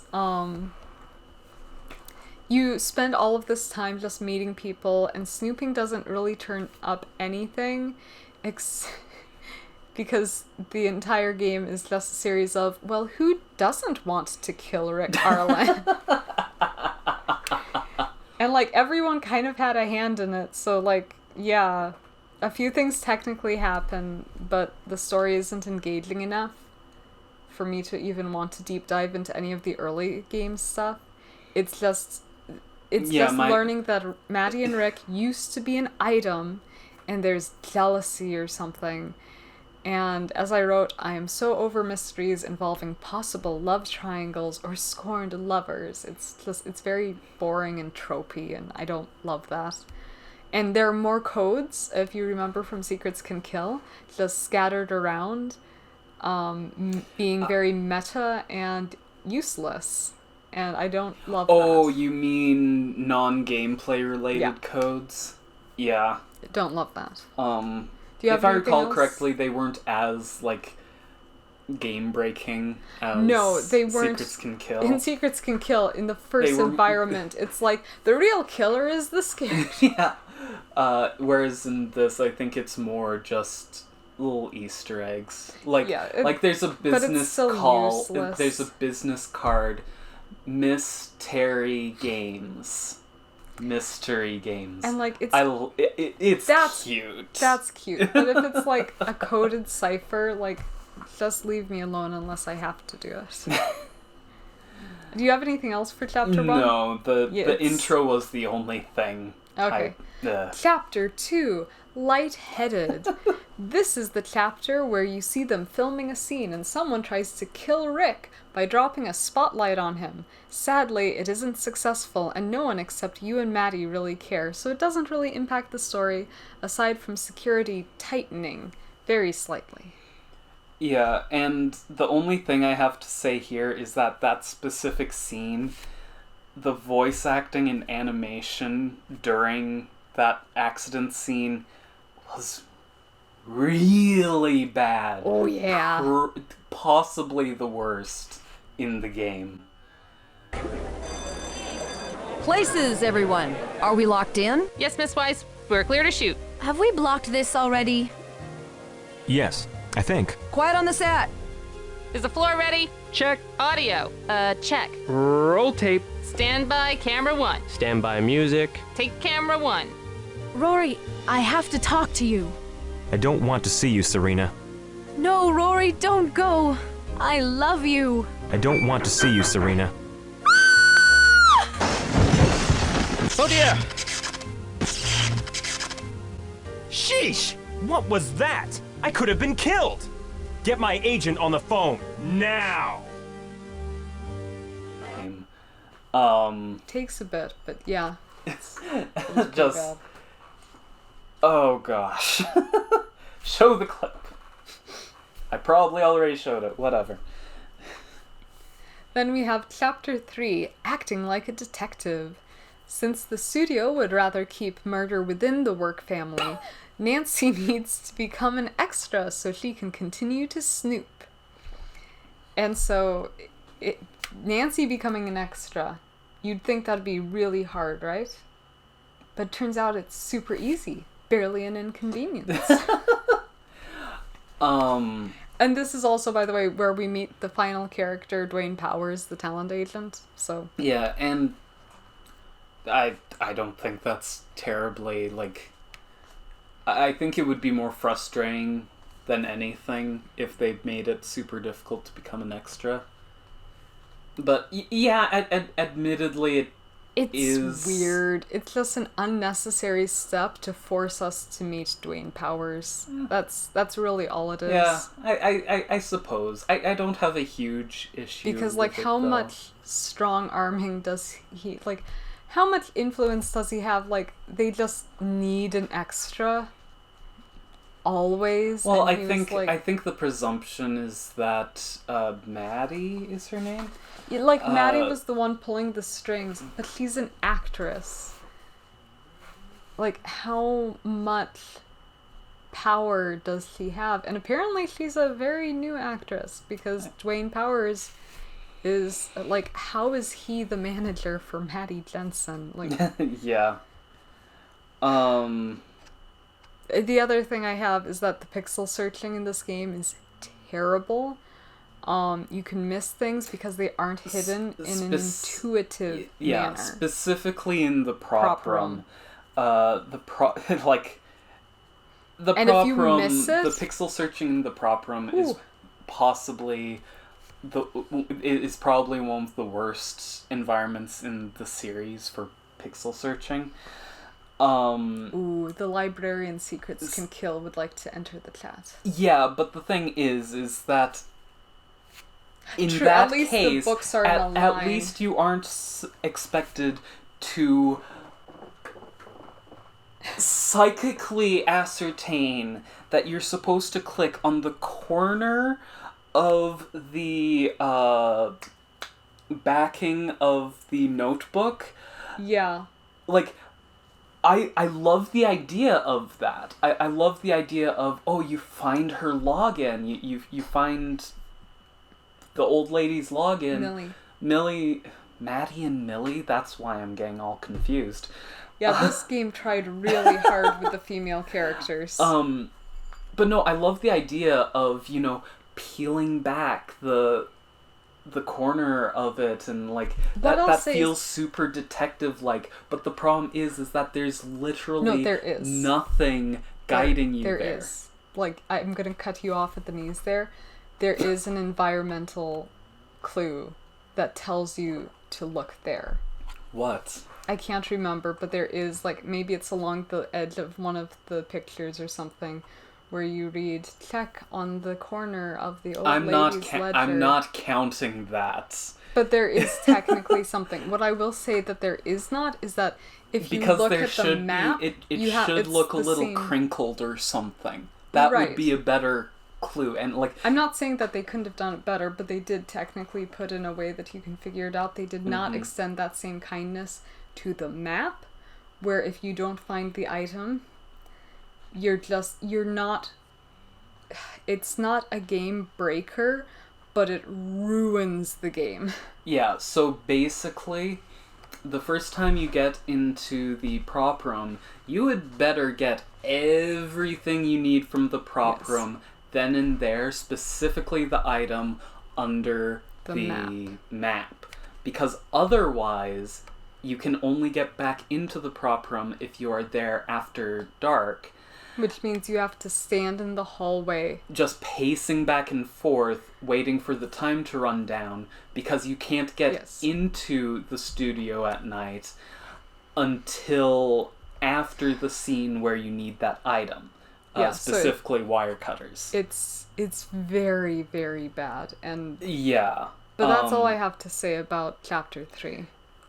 A: You spend all of this time just meeting people, and snooping doesn't really turn up anything, because the entire game is just a series of, well, who doesn't want to kill Rick Arlen? And, like, everyone kind of had a hand in it, so, like, yeah, a few things technically happen, but the story isn't engaging enough for me to even want to deep dive into any of the early game stuff. It's just learning that Maddie and Rick used to be an item, and there's jealousy or something. And as I wrote, I am so over mysteries involving possible love triangles or scorned lovers. It's very boring and tropey, and I don't love that. And there are more codes, if you remember from Secrets Can Kill, just scattered around, being very meta and useless. And I don't love that.
B: Oh, you mean non-gameplay related codes? Yeah.
A: Don't love that.
B: If I recall correctly, they weren't as, like, game-breaking as
A: no, they weren't.
B: Secrets Can Kill.
A: In Secrets Can Kill, in the first environment, it's like, the real killer is the scared.
B: Yeah. Whereas in this, I think it's more just little Easter eggs. Like, there's a business call.
A: Useless.
B: There's a business card. Miss Terry Games. Mystery Games.
A: And like
B: it's cute.
A: That's cute. But if it's like a coded cipher, like, just leave me alone unless I have to do it. Do you have anything else for chapter 1?
B: No, the intro was the only thing.
A: Okay. Chapter 2, Lightheaded. This is the chapter where you see them filming a scene and someone tries to kill Rick by dropping a spotlight on him. Sadly, it isn't successful and no one except you and Maddie really care, so it doesn't really impact the story aside from security tightening very slightly.
B: Yeah, and the only thing I have to say here is that specific scene, the voice acting and animation during that accident scene was really bad.
A: Oh, yeah.
B: Possibly the worst in the game.
F: Places, everyone. Are we locked in?
G: Yes, Miss Weiss. We're clear to shoot.
H: Have we blocked this already?
I: Yes, I think.
F: Quiet on the set.
G: Is the floor ready?
J: Check.
G: Audio. Check.
J: Roll tape.
G: Stand by camera 1.
J: Stand by music.
G: Take camera 1.
H: Rory, I have to talk to you.
I: I don't want to see you, Serena.
H: No, Rory, don't go. I love you.
I: I don't want to see you, Serena.
J: Oh dear!
K: Sheesh! What was that? I could have been killed! Get my agent on the phone, now!
A: Takes a bit, but yeah.
B: It's just... Oh gosh. Show the clip. I probably already showed it, whatever.
A: Then we have Chapter 3, Acting Like a Detective. Since the studio would rather keep murder within the work family, Nancy needs to become an extra so she can continue to snoop. And so, Nancy becoming an extra, you'd think that'd be really hard, right? But it turns out it's super easy. Barely an inconvenience. And this is also, by the way, where we meet the final character, Dwayne Powers, the talent agent. So
B: yeah, and I don't think that's terribly, like... I think it would be more frustrating than anything if they made it super difficult to become an extra. But yeah, admittedly,
A: it's weird. It's just an unnecessary step to force us to meet Dwayne Powers. That's really all it is.
B: Yeah, I suppose. I don't have a huge issue
A: because, like, how much strong arming does he, like, how much influence does he have? Like, they just need an extra always.
B: Well, I think the presumption is that Maddie is her name.
A: Like, Maddie was the one pulling the strings, but she's an actress. Like, how much power does she have? And apparently she's a very new actress, because Dwayne Powers is, like, how is he the manager for Maddie Jensen? Like,
B: yeah.
A: The other thing I have is that the pixel searching in this game is terrible. You can miss things because they aren't hidden in an intuitive manner.
B: Yeah, specifically in the prop room.
A: And
B: if you miss it, the pixel searching in the prop room is possibly probably one of the worst environments in the series for pixel searching.
A: The librarian Secrets Can Kill would like to enter the chat.
B: Yeah, but the thing is that in that case,
A: the books are
B: at least you aren't expected to psychically ascertain that you're supposed to click on the corner of the backing of the notebook.
A: Yeah.
B: Like, I love the idea of that. I love the idea of, oh, you find her login. You find the old lady's login.
A: Millie.
B: Maddie and Millie? That's why I'm getting all confused.
A: Yeah, this game tried really hard with the female characters.
B: But no, I love the idea of, peeling back the corner of it, and like that feels super detective-like. But the problem is that there's literally nothing guiding you there.
A: There is. Like, I'm gonna cut you off at the knees there. There is an environmental clue that tells you to look there.
B: What?
A: I can't remember, but there is, like, maybe it's along the edge of one of the pictures or something, where you read, check on the corner of the old lady's ledger.
B: I'm not counting that.
A: But there is technically something. What I will say that there is not is that if you look at the map,
B: it should look a little crinkled or something. That would be a better clue. And like,
A: I'm not saying that they couldn't have done it better, but they did technically put in a way that you can figure it out. They did not extend that same kindness to the map, where if you don't find the item, it's not a game breaker, but it ruins the game.
B: Yeah, so basically, the first time you get into the prop room, you would better get everything you need from the prop room, then and there, specifically the item under the map. Because otherwise, you can only get back into the prop room if you are there after dark.
A: Which means you have to stand in the hallway.
B: Just pacing back and forth, waiting for the time to run down, because you can't get into the studio at night until after the scene where you need that item. Specifically wire cutters.
A: It's very, very bad. And
B: yeah.
A: But that's all I have to say about Chapter 3.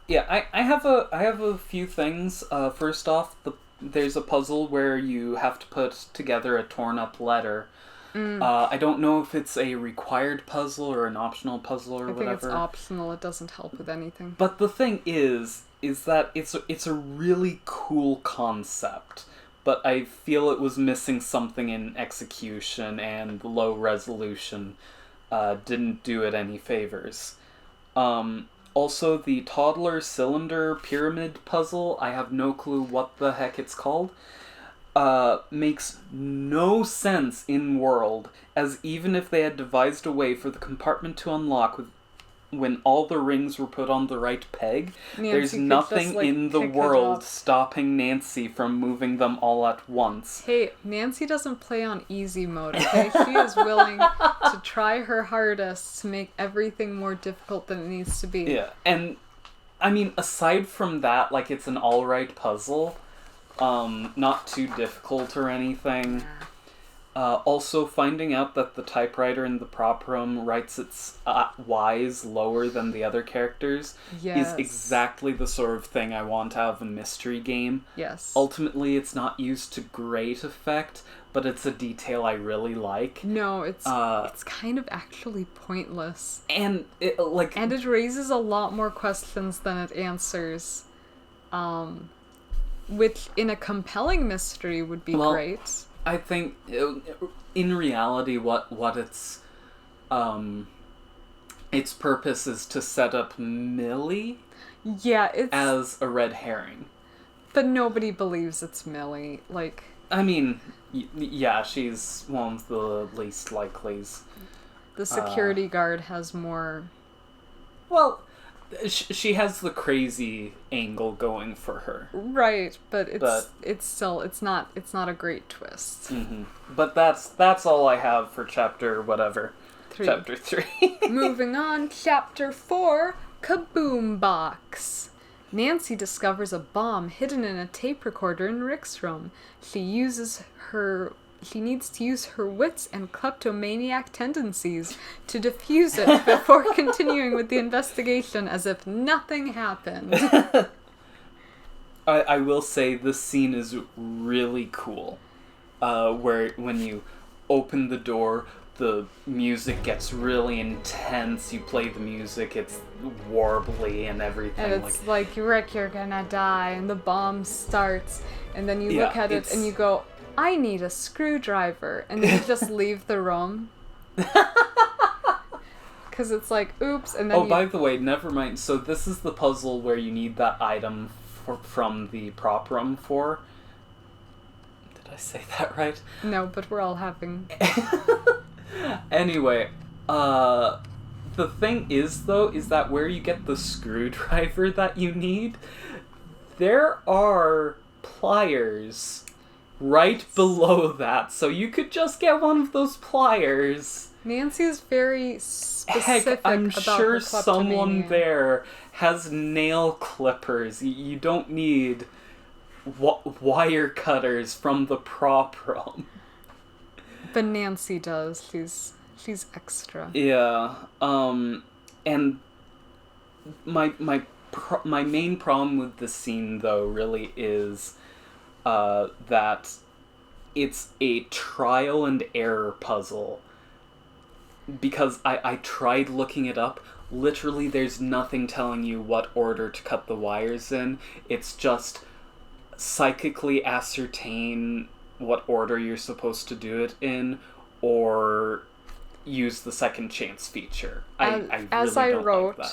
B: Yeah, I have a few things. First off, there's a puzzle where you have to put together a torn up letter. I don't know if it's a required puzzle or an optional puzzle or whatever. I think
A: it's optional. It doesn't help with anything.
B: But the thing is that it's a really cool concept, but I feel it was missing something in execution, and low resolution didn't do it any favors. Also, the toddler cylinder pyramid puzzle, I have no clue what the heck it's called, makes no sense in world, as even if they had devised a way for the compartment to unlock when all the rings were put on the right peg, there's nothing in the world stopping Nancy from moving them all at once.
A: Hey, Nancy doesn't play on easy mode, okay? She is willing to try her hardest to make everything more difficult than it needs to be.
B: Yeah, and I mean, aside from that, like, it's an alright puzzle. Not too difficult or anything. Also, finding out that the typewriter in the prop room writes its Y's lower than the other characters is exactly the sort of thing I want out of a mystery game.
A: Yes.
B: Ultimately, it's not used to great effect, but it's a detail I really like.
A: No, it's kind of actually pointless.
B: And it
A: raises a lot more questions than it answers. Which, in a compelling mystery, would be great.
B: I think, in reality, what its purpose is to set up Millie as a red herring.
A: But nobody believes it's Millie. Like,
B: I mean, yeah, she's one of the least likelies.
A: The security guard has more...
B: Well, she has the crazy angle going for her.
A: Right, but it's not a great twist.
B: Mm-hmm. But that's all I have for chapter 3. Chapter 3.
A: Moving on, chapter 4, Kaboom Box. Nancy discovers a bomb hidden in a tape recorder in Rick's room. She needs to use her wits and kleptomaniac tendencies to defuse it before continuing with the investigation as if nothing happened.
B: I will say this scene is really cool. Where when you open the door, the music gets really intense. You play the music, it's warbly and everything.
A: And it's like, Rick, you're gonna die, and the bomb starts, and then you look at it and you go, I need a screwdriver, and then you just leave the room. because it's like, oops, and then
B: by the way, never mind. So this is the puzzle where you need that item from the prop room for. Did I say that right?
A: No, but we're all having...
B: Anyway, the thing is, though, is that where you get the screwdriver that you need, there are pliers right below that, so you could just get one of those pliers.
A: Nancy's very specific.
B: Heck, I'm
A: about
B: sure
A: her
B: someone
A: kleptomania.
B: there has nail clippers. You don't need wire cutters from the prop room.
A: But Nancy does. She's extra.
B: Yeah. And my main problem with the scene, though, really is that it's a trial and error puzzle. Because I tried looking it up. Literally, there's nothing telling you what order to cut the wires in. It's just psychically ascertain what order you're supposed to do it in, or use the second chance feature. I really don't like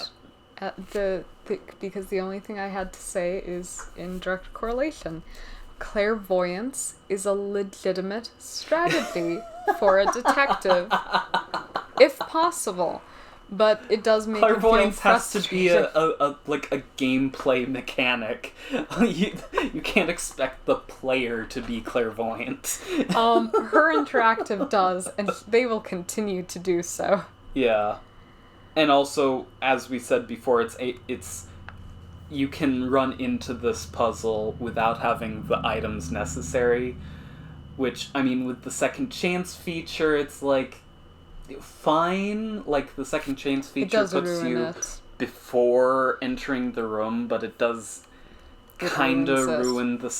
B: that.
A: Because the only thing I had to say is in direct correlation. Clairvoyance is a legitimate strategy for a detective, if possible. But it does make
B: Clairvoyance
A: it feel
B: has to be a gameplay mechanic. You can't expect the player to be clairvoyant.
A: Her interactive does, and they will continue to do so.
B: Yeah. And also, as we said before, it's you can run into this puzzle without having the items necessary, which, I mean, with the second chance feature, it's like, fine, like, the second chance feature puts you before entering the room, but it does kind of ruin the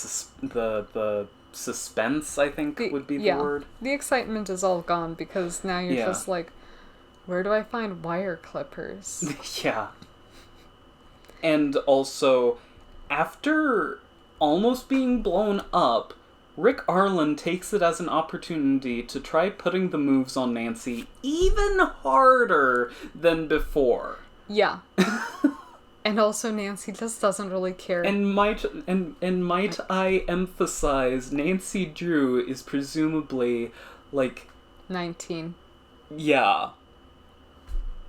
B: suspense, I think would be the word.
A: The excitement is all gone, because now you're just like, where do I find wire clippers?
B: Yeah. And also, after almost being blown up, Rick Arlen takes it as an opportunity to try putting the moves on Nancy even harder than before.
A: Yeah. And also Nancy just doesn't really care.
B: And might I emphasize, Nancy Drew is presumably, like...
A: 19.
B: Yeah.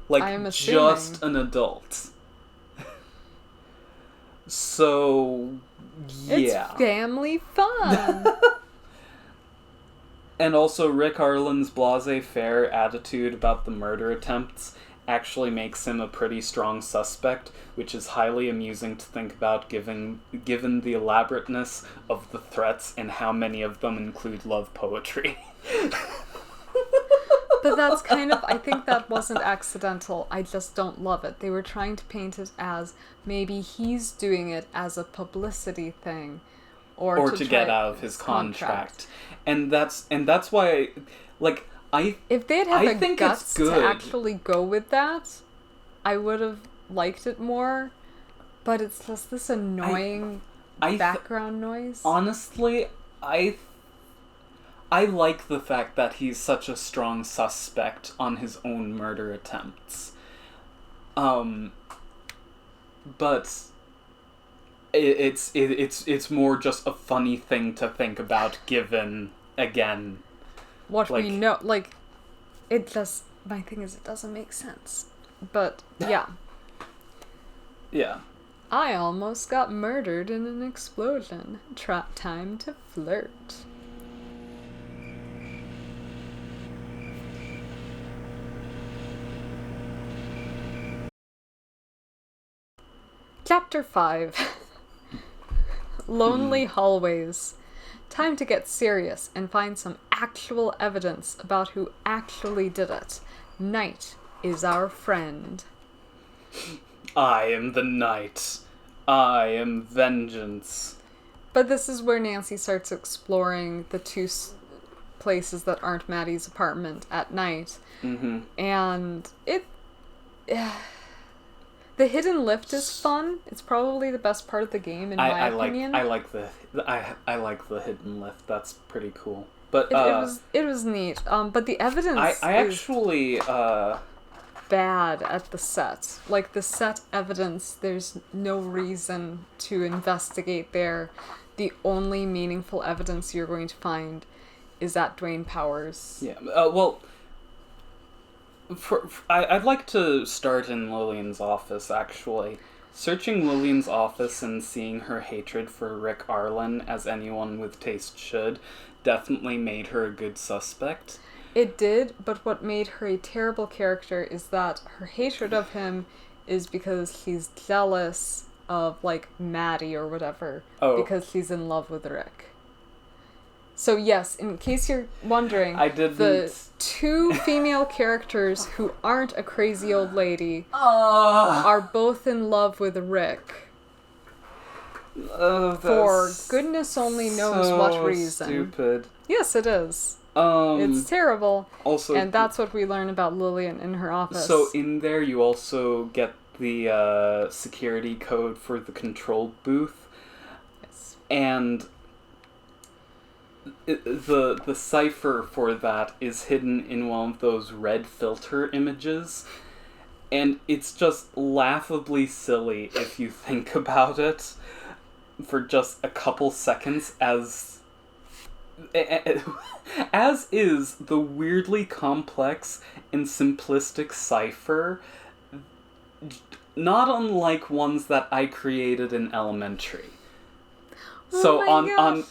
B: Like, just an adult. So, yeah.
A: It's family fun!
B: And also, Rick Arlen's blasé-faire attitude about the murder attempts actually makes him a pretty strong suspect, which is highly amusing to think about given the elaborateness of the threats and how many of them include love poetry.
A: But that's kind of, I think that wasn't accidental. I just don't love it. They were trying to paint it as maybe he's doing it as a publicity thing, or to
B: get out of his contract. And that's why, like,
A: if they'd had the guts to actually go with that, I would have liked it more. But it's just this annoying background noise.
B: Honestly, I like the fact that he's such a strong suspect on his own murder attempts. But it's more just a funny thing to think about, given, again,
A: what we know. Like, it just, my thing is, it doesn't make sense. But, yeah.
B: Yeah.
A: I almost got murdered in an explosion. Time to flirt. Chapter 5. Lonely hallways. Time to get serious and find some actual evidence about who actually did it. Night is our friend.
B: I am the night. I am vengeance.
A: But this is where Nancy starts exploring the two places that aren't Maddie's apartment at night.
B: Mm-hmm.
A: And the hidden lift is fun. It's probably the best part of the game, in my opinion.
B: I like the hidden lift. That's pretty cool. But
A: it was neat. But the evidence.
B: I actually
A: bad at the set. Like, the set evidence, there's no reason to investigate there. The only meaningful evidence you're going to find is at Dwayne Powers.
B: Yeah, well, I'd like to start in Lillian's office, actually. Searching Lillian's office and seeing her hatred for Rick Arlen, as anyone with taste should, definitely made her a good suspect.
A: It did, but what made her a terrible character is that her hatred of him is because he's jealous of, like, Maddie or whatever.
B: Oh.
A: Because he's in love with Rick. So yes, in case you're wondering, the two female characters who aren't a crazy old lady are both in love with Rick. For goodness only knows what reason.
B: Stupid.
A: Yes, it is. It's terrible.
B: Also,
A: and that's what we learn about Lillian in her office.
B: So in there you also get the security code for the control booth.
A: Yes. And
B: the cipher for that is hidden in one of those red filter images. And it's just laughably silly if you think about it for just a couple seconds, as is the weirdly complex and simplistic cipher, not unlike ones that I created in elementary. So
A: yeah,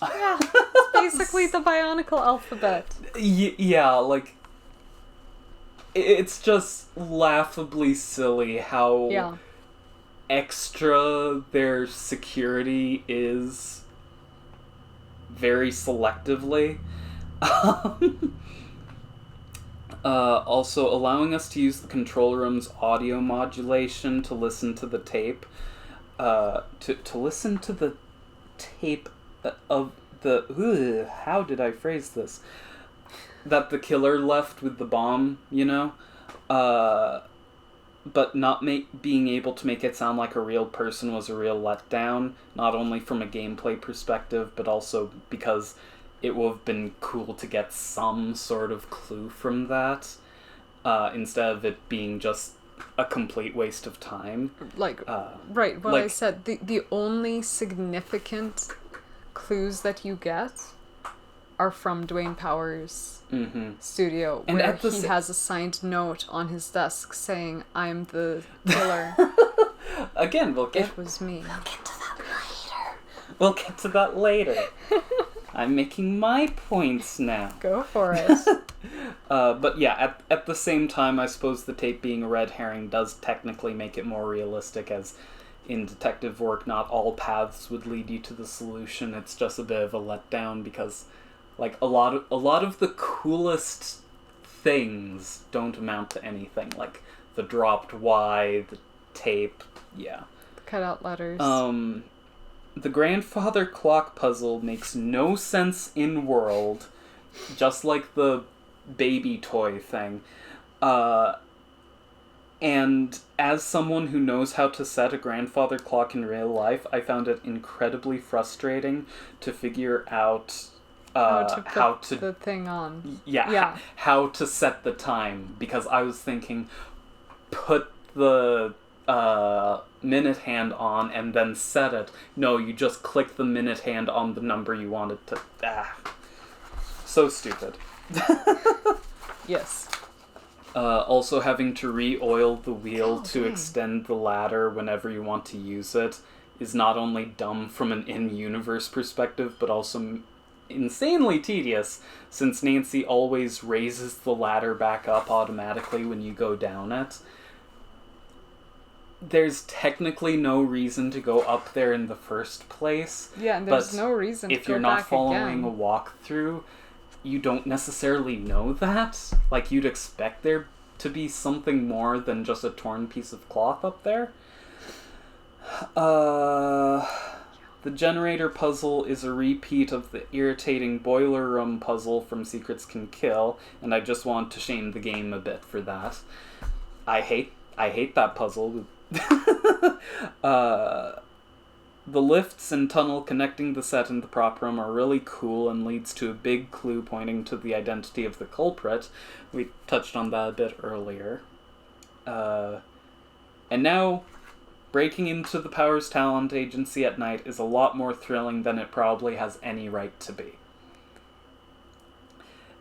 A: it's basically the Bionicle alphabet.
B: Yeah, like, it's just laughably silly how extra their security is very selectively. Also, allowing us to use the control room's audio modulation to listen to the tape. To listen to the tape of the... how did I phrase this? That the killer left with the bomb, you know? But not being able to make it sound like a real person was a real letdown, not only from a gameplay perspective, but also because it would have been cool to get some sort of clue from that, instead of it being just a complete waste of time.
A: Like, right, what I said, the only significant clues that you get are from Dwayne Powers' studio, and where he has a signed note on his desk saying, "I'm the killer."
B: Again,
A: it was me.
B: We'll get to that later. I'm making my points now.
A: Go for it.
B: But yeah, at the same time, I suppose the tape being a red herring does technically make it more realistic, as in detective work, not all paths would lead you to the solution. It's just a bit of a letdown because, like, a lot of the coolest things don't amount to anything, like the dropped Y, the tape, yeah.
A: The cutout letters.
B: The grandfather clock puzzle makes no sense in world, just like the baby toy thing. And as someone who knows how to set a grandfather clock in real life, I found it incredibly frustrating to figure out how to
A: the thing on.
B: Yeah. How to set the time, because I was thinking, put the minute hand on and then set it. No, you just click the minute hand on the number you wanted to. So stupid.
A: Yes.
B: Also having to re-oil the wheel to extend the ladder whenever you want to use it is not only dumb from an in-universe perspective, but also insanely tedious, since Nancy always raises the ladder back up automatically when you go down it. There's technically no reason to go up there in the first place.
A: Yeah, and there's no reason to go back again.
B: If you're not following a walkthrough, you don't necessarily know that. Like, you'd expect there to be something more than just a torn piece of cloth up there. The generator puzzle is a repeat of the irritating boiler room puzzle from Secrets Can Kill, and I just want to shame the game a bit for that. I hate that puzzle. The lifts and tunnel connecting the set and the prop room are really cool and leads to a big clue pointing to the identity of the culprit. We touched on that a bit earlier. And now, breaking into the Powers Talent Agency at night is a lot more thrilling than it probably has any right to be.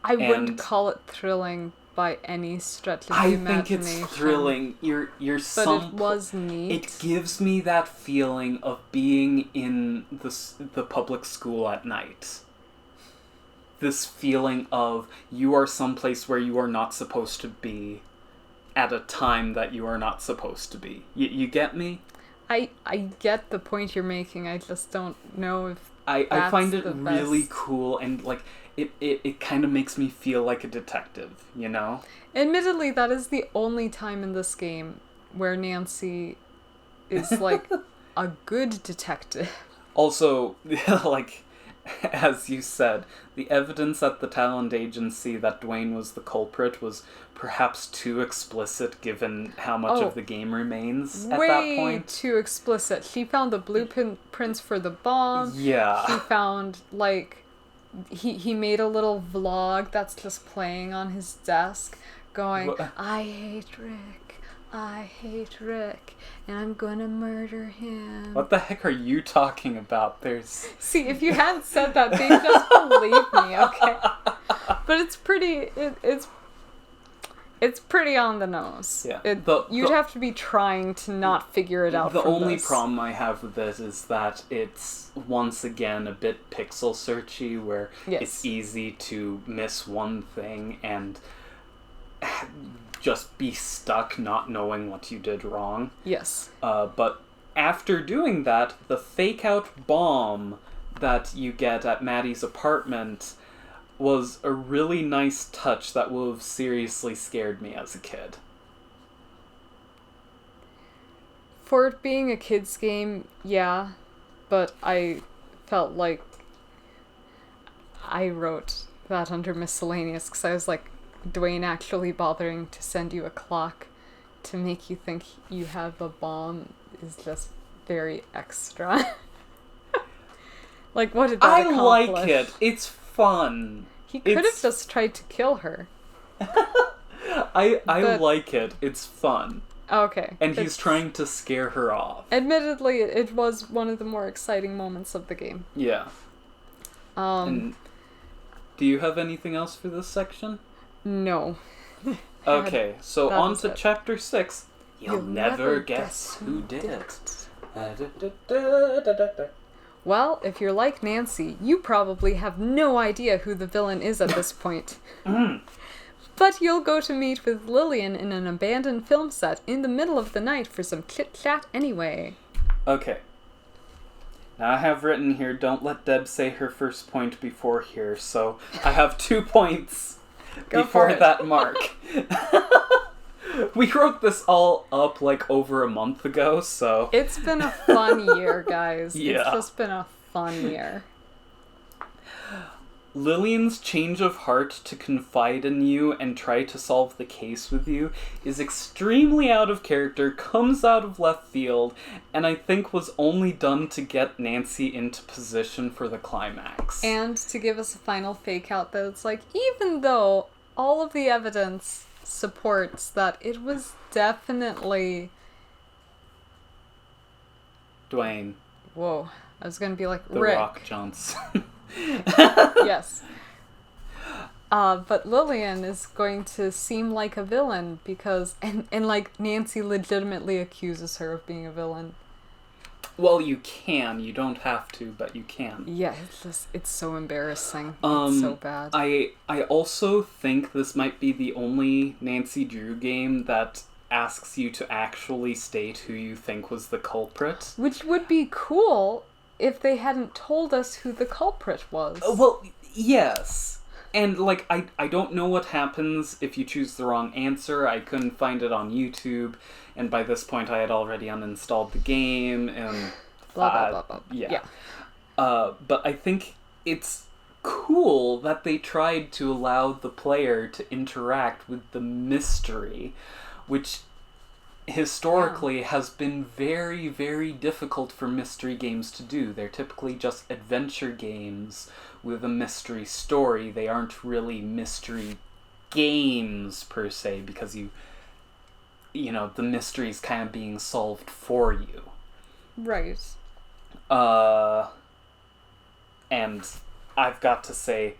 A: I wouldn't call it thrilling by any stretch of the imagination.
B: I think it's thrilling. You're
A: but it was neat.
B: It gives me that feeling of being in the public school at night. This feeling of you are someplace where you are not supposed to be at a time that you are not supposed to be. You get me?
A: I get the point you're making. I just don't know if
B: I find it really cool, and like it kind of makes me feel like a detective, you know? Admittedly,
A: that is the only time in this game where Nancy is like a good detective.
B: Also, like, as you said, the evidence at the talent agency that Dwayne was the culprit was perhaps too explicit given how much of the game remains at that point. Way
A: too explicit. She found the blueprints for the bomb.
B: Yeah.
A: She found, like, he made a little vlog that's just playing on his desk going, I hate Rick, and I'm gonna murder him.
B: What the heck are you talking about?
A: See, if you hadn't said that, they'd just believe me, okay? But it's pretty, it's pretty on the nose.
B: Yeah.
A: You'd have to be trying to not figure it out.
B: The only problem I have with this is that it's, once again, a bit pixel searchy, where it's easy to miss one thing and just be stuck not knowing what you did wrong.
A: Yes.
B: But after doing that, the fake-out bomb that you get at Maddie's apartment was a really nice touch that would have seriously scared me as a kid.
A: For it being a kid's game, yeah, but I felt like I wrote that under miscellaneous because I was like, Dwayne actually bothering to send you a clock to make you think you have a bomb is just very extra. Like, what did that accomplish?
B: I like it. It's fun.
A: He could have just tried to kill her.
B: I like it. It's fun.
A: Okay.
B: And he's trying to scare her off.
A: Admittedly, it was one of the more exciting moments of the game.
B: Yeah. And do you have anything else for this section?
A: No.
B: Okay, so on to Chapter 6. You'll never guess who did it.
A: Well, if you're like Nancy, you probably have no idea who the villain is at this point. But you'll go to meet with Lillian in an abandoned film set in the middle of the night for some chit-chat anyway.
B: Okay. Now I have written here, don't let Deb say her first point before here, so I have 2 points before that mark. We wrote this all up like over a month ago, so...
A: It's been a fun year, guys.
B: Yeah.
A: It's just been a fun year.
B: Lillian's change of heart to confide in you and try to solve the case with you is extremely out of character, comes out of left field, and I think was only done to get Nancy into position for the climax.
A: And to give us a final fake out that it's like, even though all of the evidence supports that it was definitely...
B: Dwayne.
A: Whoa. I was gonna be like,
B: The
A: Rick.
B: Rock Johnson.
A: Yes. But Lillian is going to seem like a villain because... And like, Nancy legitimately accuses her of being a villain.
B: Well, you can. You don't have to, but you can.
A: Yeah, it's so embarrassing. It's so bad.
B: I also think this might be the only Nancy Drew game that asks you to actually state who you think was the culprit.
A: Which would be cool if they hadn't told us who the culprit was.
B: Well, yes. And, like, I don't know what happens if you choose the wrong answer. I couldn't find it on YouTube. And by this point, I had already uninstalled the game, and...
A: Blah, blah, blah, blah.
B: Yeah. But I think it's cool that they tried to allow the player to interact with the mystery, which historically has been very, very difficult for mystery games to do. They're typically just adventure games with a mystery story. They aren't really mystery games, per se, because you the mystery's kind of being solved for you.
A: Right.
B: And I've got to say,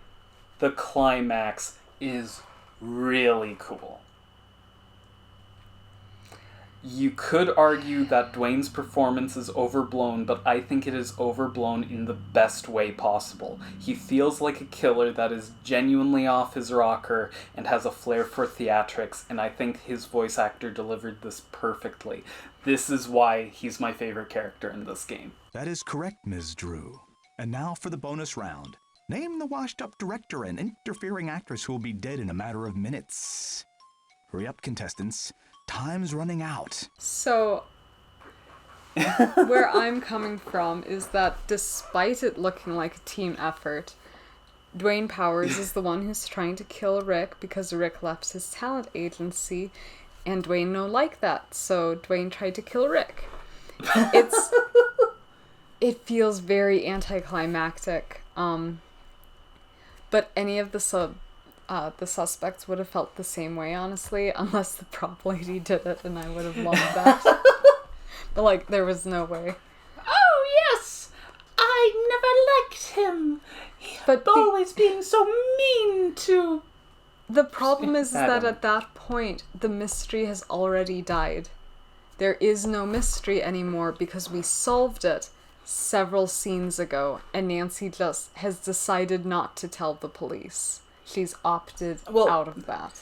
B: the climax is really cool. You could argue that Dwayne's performance is overblown, but I think it is overblown in the best way possible. He feels like a killer that is genuinely off his rocker and has a flair for theatrics, and I think his voice actor delivered this perfectly. This is why he's my favorite character in this game.
L: That is correct, Ms. Drew. And now for the bonus round. Name the washed-up director and interfering actress who will be dead in a matter of minutes. Hurry up, contestants. Time's running out.
A: So, where I'm coming from is that despite it looking like a team effort, Dwayne Powers is the one who's trying to kill Rick because Rick left his talent agency, and Dwayne no like that, so Dwayne tried to kill Rick. It feels very anticlimactic, but any of the suspects would have felt the same way, honestly, unless the prop lady did it, and I would have loved that. But, there was no way.
B: Oh, yes! I never liked him! But always being so mean to...
A: The problem is that at that point, the mystery has already died. There is no mystery anymore because we solved it several scenes ago, and Nancy just has decided not to tell the police. She's opted out of that.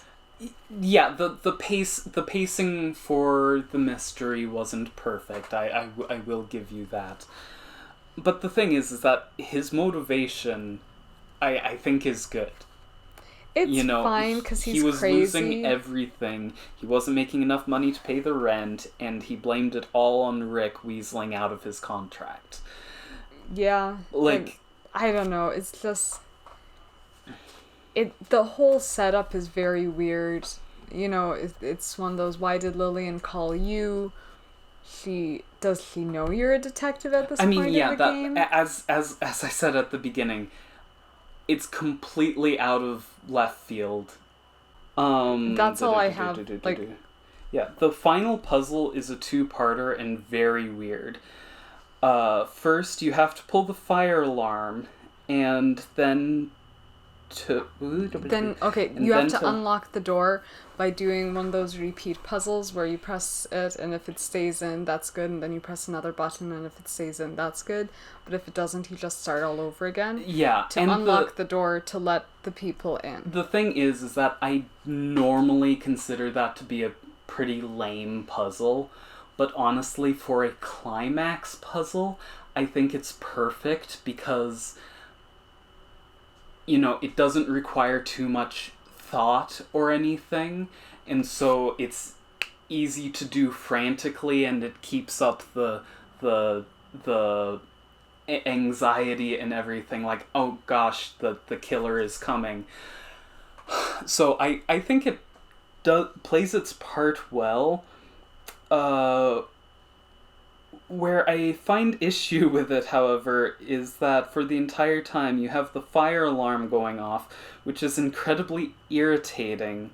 B: Yeah, the pacing for the mystery wasn't perfect. I will give you that. But the thing is that his motivation, I think, is good.
A: It's fine because he's crazy.
B: He was losing everything. He wasn't making enough money to pay the rent, and he blamed it all on Rick weaseling out of his contract.
A: Yeah. I don't know. It's just... The whole setup is very weird. It's one of those, why did Lillian call you? Does she know you're a detective at this point in the game?
B: As I said at the beginning, it's completely out of left field.
A: That's all I have.
B: Yeah, the final puzzle is a two-parter and very weird. First, you have to pull the fire alarm, and then
A: you have to unlock the door by doing one of those repeat puzzles where you press it, and if it stays in, that's good, and then you press another button, and if it stays in, that's good. But if it doesn't, you just start all over again.
B: Yeah,
A: to unlock the door to let the people in.
B: The thing is that I normally consider that to be a pretty lame puzzle, but honestly, for a climax puzzle, I think it's perfect because... it doesn't require too much thought or anything, and so it's easy to do frantically, and it keeps up the anxiety and everything, like, oh gosh, the killer is coming. So I think it plays its part well. Where I find issue with it, however, is that for the entire time you have the fire alarm going off, which is incredibly irritating,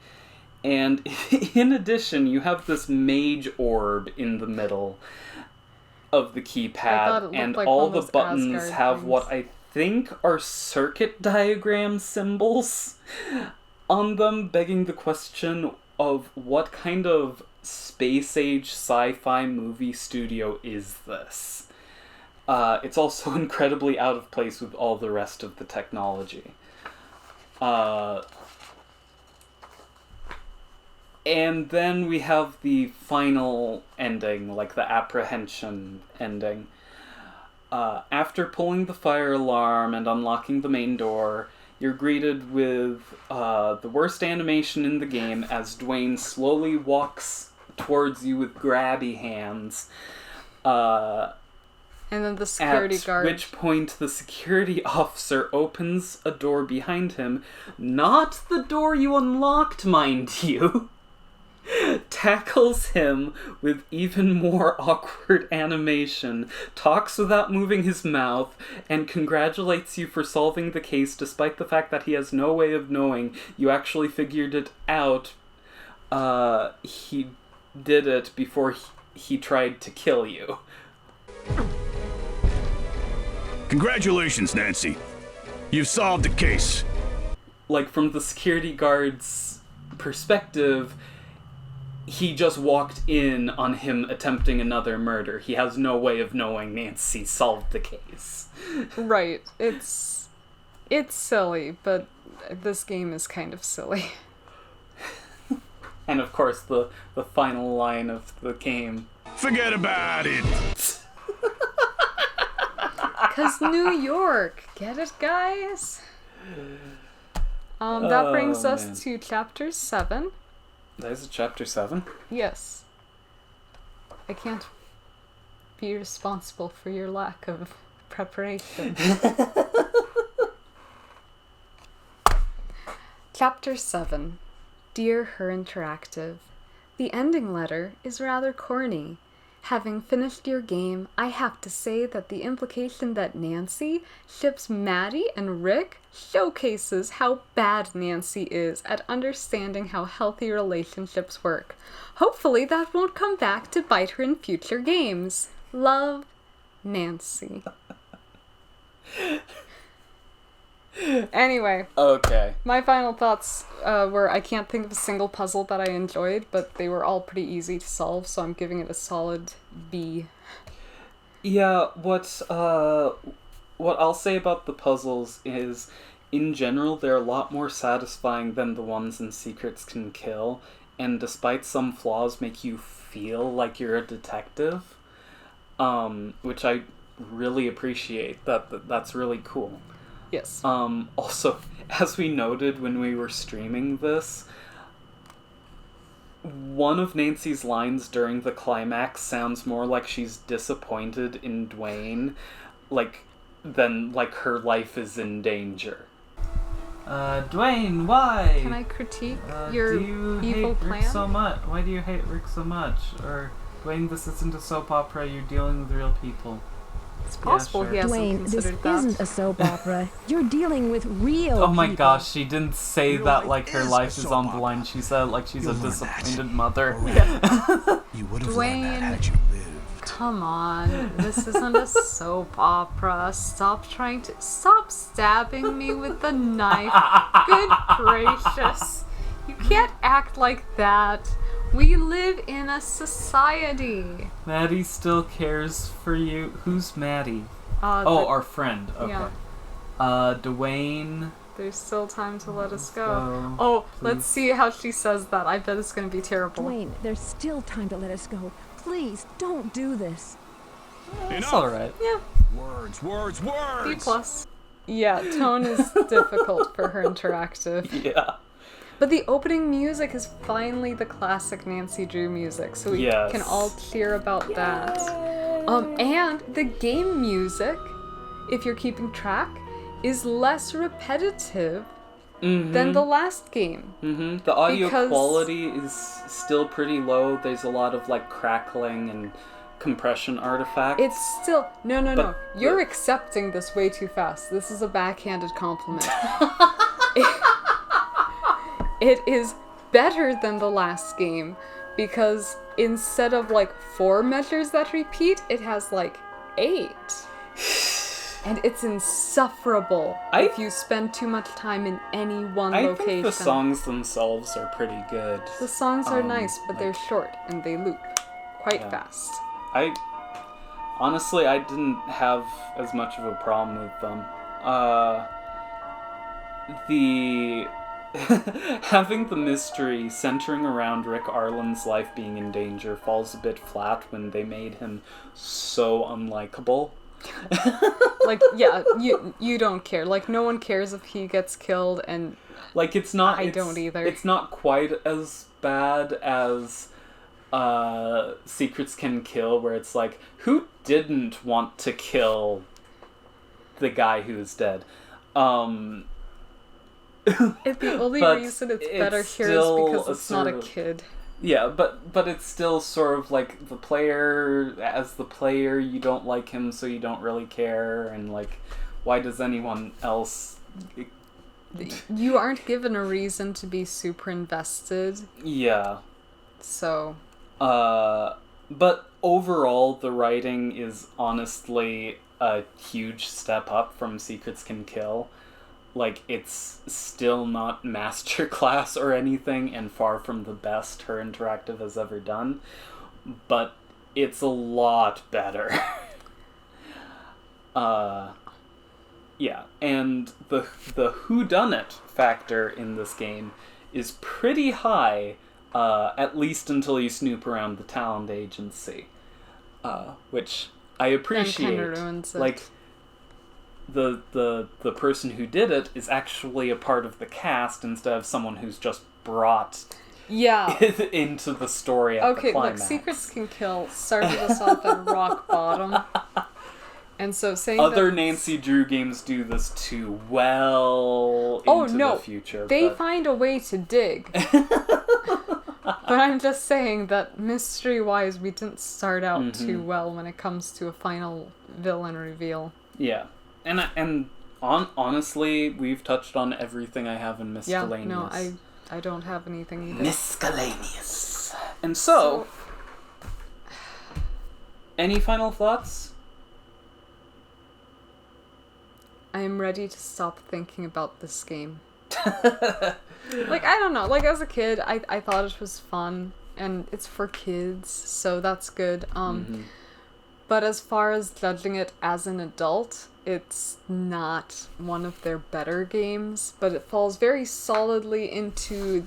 B: and in addition you have this mage orb in the middle of the keypad, and like all the buttons Asgard have things. What I think are circuit diagram symbols on them, begging the question of what kind of space-age sci-fi movie studio is this? It's also incredibly out of place with all the rest of the technology. And then we have the final ending, like the apprehension ending. After pulling the fire alarm and unlocking the main door, you're greeted with the worst animation in the game as Dwayne slowly walks towards you with grabby hands.
A: And then the security guard.
B: At which point the security officer opens a door behind him. Not the door you unlocked, mind you. Tackles him with even more awkward animation, talks without moving his mouth, and congratulates you for solving the case despite the fact that he has no way of knowing you actually figured it out. He did it before he tried to kill you.
L: Congratulations, Nancy. You've solved the case.
B: Like, from the security guard's perspective, he just walked in on him attempting another murder. He has no way of knowing Nancy solved the case.
A: Right. It's silly, but this game is kind of silly.
B: And of course, the final line of the game.
L: Forget about it!
A: 'Cause New York. Get it, guys? That brings us to chapter 7.
B: That is chapter 7?
A: Yes. I can't be responsible for your lack of preparation. Chapter 7. Dear Her Interactive. The ending letter is rather corny. Having finished your game, I have to say that the implication that Nancy ships Maddie and Rick showcases how bad Nancy is at understanding how healthy relationships work. Hopefully that won't come back to bite her in future games. Love, Nancy. Anyway.
B: Okay.
A: My final thoughts were I can't think of a single puzzle that I enjoyed, but they were all pretty easy to solve, so I'm giving it a solid B.
B: Yeah, what I'll say about the puzzles is, in general, they're a lot more satisfying than the ones in Secrets Can Kill, and despite some flaws, make you feel like you're a detective, which I really appreciate. That's really cool.
A: Yes.
B: Also, as we noted when we were streaming this, one of Nancy's lines during the climax sounds more like she's disappointed in Dwayne, than her life is in danger. Dwayne, why?
A: Can I critique your
B: do you
A: evil
B: hate
A: plan?
B: Rick so much? Why do you hate Rick so much? Or, Dwayne, this isn't a soap opera, you're dealing with real people.
A: It's possible he hasn't
C: Dwayne, this
A: considered that.
C: isn't a soap opera. You're dealing with real
B: Oh my
C: people.
B: gosh, she didn't say that like her life is on the line. She said like she's a disappointed mother.
L: You would have
A: Dwayne,
L: learned that had you lived.
A: Come on, this isn't a soap opera. Stop stabbing me with the knife. Good gracious. You can't act like that. We live in a society.
B: Maddie still cares for you. Who's Maddie? Our friend. Okay.
A: Yeah.
B: Dwayne.
A: There's still time to let us go.
B: go.
A: Oh,
B: Please.
A: let's see how she says that. I bet it's going to be terrible.
C: Dwayne, there's still time to let us go. Please, don't do this.
B: It's alright.
A: Yeah.
L: Words.
A: B+. Yeah, tone is difficult for her interactive.
B: Yeah.
A: But the opening music is finally the classic Nancy Drew music, so we can all cheer about that. And the game music, if you're keeping track, is less repetitive than the last game.
B: The audio quality is still pretty low. There's a lot of crackling and compression artifacts.
A: It's still no. You're accepting this way too fast. This is a backhanded compliment. It is better than the last game because instead of 4 measures that repeat, it has 8. And it's insufferable if you spend too much time in any one location.
B: I think the songs themselves are pretty good.
A: The songs are nice, but they're short and they loop quite fast.
B: Honestly, I didn't have as much of a problem with them. Having the mystery centering around Rick Arlen's life being in danger falls a bit flat when they made him so unlikable.
A: You don't care. No one cares if he gets killed, and
B: it's not.
A: I don't either.
B: It's not quite as bad as Secrets Can Kill, where it's who didn't want to kill the guy who's dead?
A: If the only reason it's better here is because it's not a kid.
B: Yeah, but it's still sort of the player, as the player, you don't like him, so you don't really care, and why does anyone else...
A: You aren't given a reason to be super invested.
B: Yeah.
A: So...
B: But overall, the writing is honestly a huge step up from Secrets Can Kill. Like, it's still not masterclass or anything, and far from the best Her Interactive has ever done, but it's a lot better. Yeah, and the whodunit factor in this game is pretty high, at least until you snoop around the talent agency, which I appreciate.
A: That kind of ruins it.
B: Like, the person who did it is actually a part of the cast instead of someone who's just brought into the story at the climax.
A: Look, Secrets Can Kill started us off at rock bottom. And so saying
B: other Nancy Drew games do this too well into the future.
A: They find a way to dig. But I'm just saying that mystery-wise, we didn't start out too well when it comes to a final villain reveal.
B: Yeah. And honestly, we've touched on everything I have in Miscellaneous.
A: Yeah, no, I don't have anything either.
B: Miscellaneous. And so any final thoughts?
A: I am ready to stop thinking about this game. Like, I don't know. Like, as a kid, I thought it was fun, and it's for kids, so that's good. But as far as judging it as an adult, it's not one of their better games, but it falls very solidly into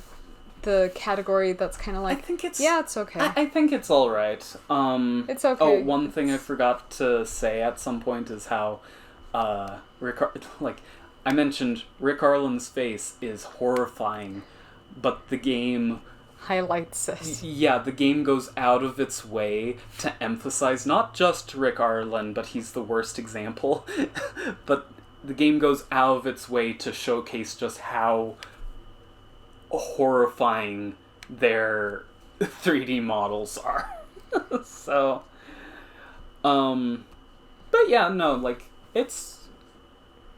A: the category that's kind of like,
B: I think it's
A: okay.
B: I think it's all right.
A: It's okay.
B: Oh, one thing I forgot to say at some point is how I mentioned Rick Arlen's face is horrifying, but the game
A: highlights it.
B: Yeah, the game goes out of its way to emphasize not just Rick Arlen, but he's the worst example, but the game goes out of its way to showcase just how horrifying their 3D models are. So, but yeah, no, like,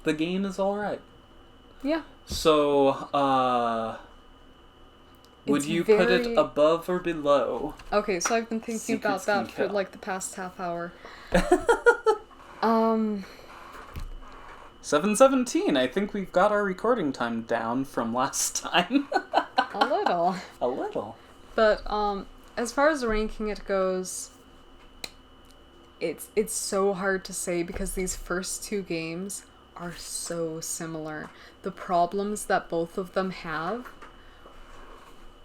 B: the game is alright.
A: Yeah.
B: So, would you put it above or below?
A: Okay, so I've been thinking about that for like the past half hour.
B: 7:17. I think we've got our recording time down from last time.
A: A little.
B: A little.
A: But as far as ranking it goes, it's so hard to say because these first two games are so similar. The problems that both of them have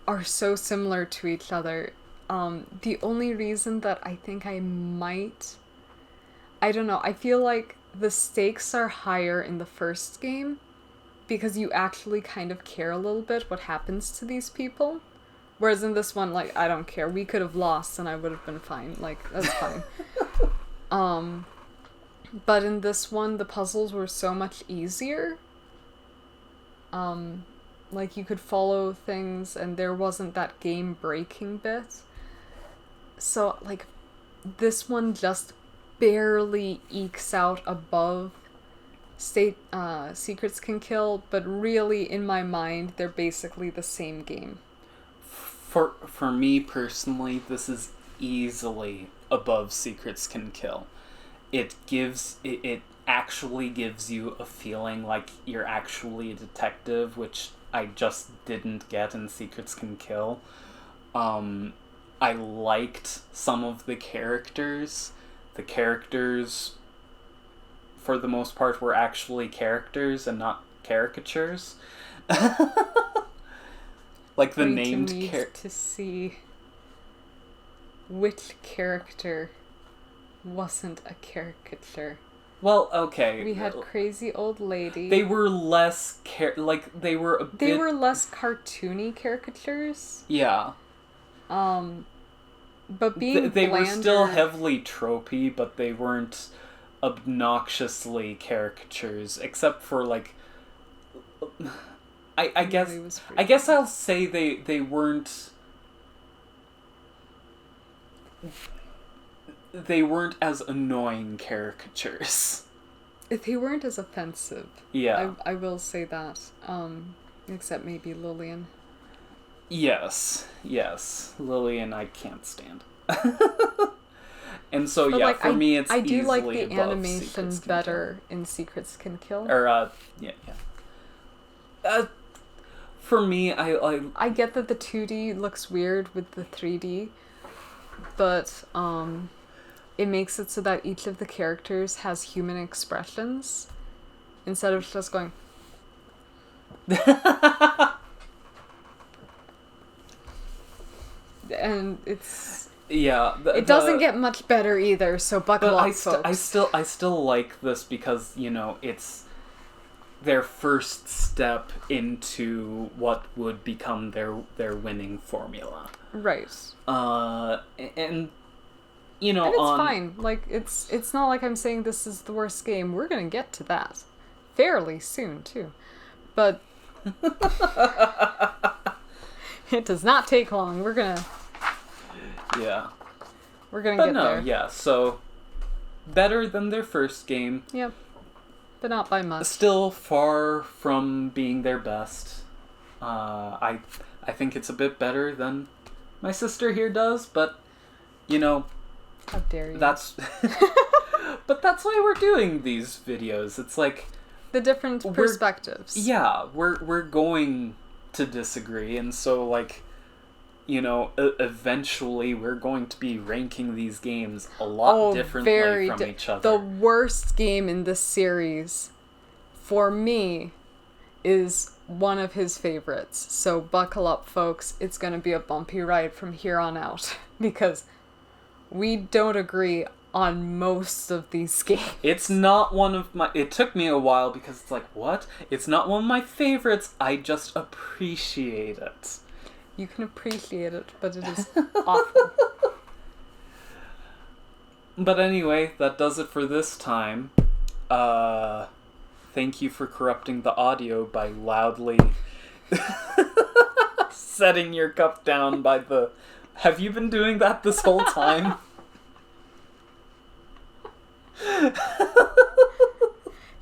A: are so similar to each other. The only reason that I think I don't know, I feel like the stakes are higher in the first game because you actually kind of care a little bit what happens to these people. Whereas in this one, like, I don't care. We could have lost and I would have been fine. Like, that's fine. But in this one, the puzzles were so much easier. Like, you could follow things and there wasn't that game-breaking bit. So, like, this one just barely ekes out above Secrets Can Kill, but really, in my mind, they're basically the same game.
B: For me personally, this is easily above Secrets Can Kill. It actually gives you a feeling like you're actually a detective, which I just didn't get in Secrets Can Kill. I liked some of the characters. The characters, for the most part, were actually characters and not caricatures. Like the named character.
A: To see which character wasn't a caricature.
B: Well, okay.
A: We had Crazy Old Lady.
B: They were less they were
A: less cartoony caricatures.
B: Yeah.
A: But being
B: they were still heavily tropey, but they weren't obnoxiously caricatures, except for like I guess I'll say they weren't as annoying caricatures.
A: They weren't as offensive.
B: Yeah.
A: I will say that. Except maybe Lillian.
B: Yes. Lillian, I can't stand. And so,
A: but
B: yeah,
A: like,
B: for me, it's
A: I do
B: easily
A: like the
B: above
A: animation
B: Secrets Can
A: better in Secrets Can Kill.
B: Kill. Or, yeah. For me,
A: I get that the 2D looks weird with the 3D, but it makes it so that each of the characters has human expressions instead of just going. And it's.
B: Yeah,
A: it doesn't get much better either. So buckle up, folks.
B: I still like this because it's their first step into what would become their winning formula.
A: Right.
B: And
A: and it's fine. Like it's not like I'm saying this is the worst game. We're gonna get to that fairly soon too, but it does not take long. We're gonna.
B: Yeah.
A: We're gonna get there.
B: Yeah, so better than their first game.
A: Yep. But not by much.
B: Still far from being their best. I think it's a bit better than my sister here does, but
A: how dare you?
B: That's but that's why we're doing these videos. It's like
A: the different perspectives.
B: Yeah, we're going to disagree, and so like eventually we're going to be ranking these games a lot differently from each other.
A: The worst game in this series, for me, is one of his favorites. So buckle up, folks. It's going to be a bumpy ride from here on out. Because we don't agree on most of these games.
B: It's not one of my... It took me a while because it's like, what? It's not one of my favorites. I just appreciate it.
A: You can appreciate it, but it is awful.
B: But anyway, that does it for this time. Thank you for corrupting the audio by loudly setting your cup down by the... Have you been doing that this whole time?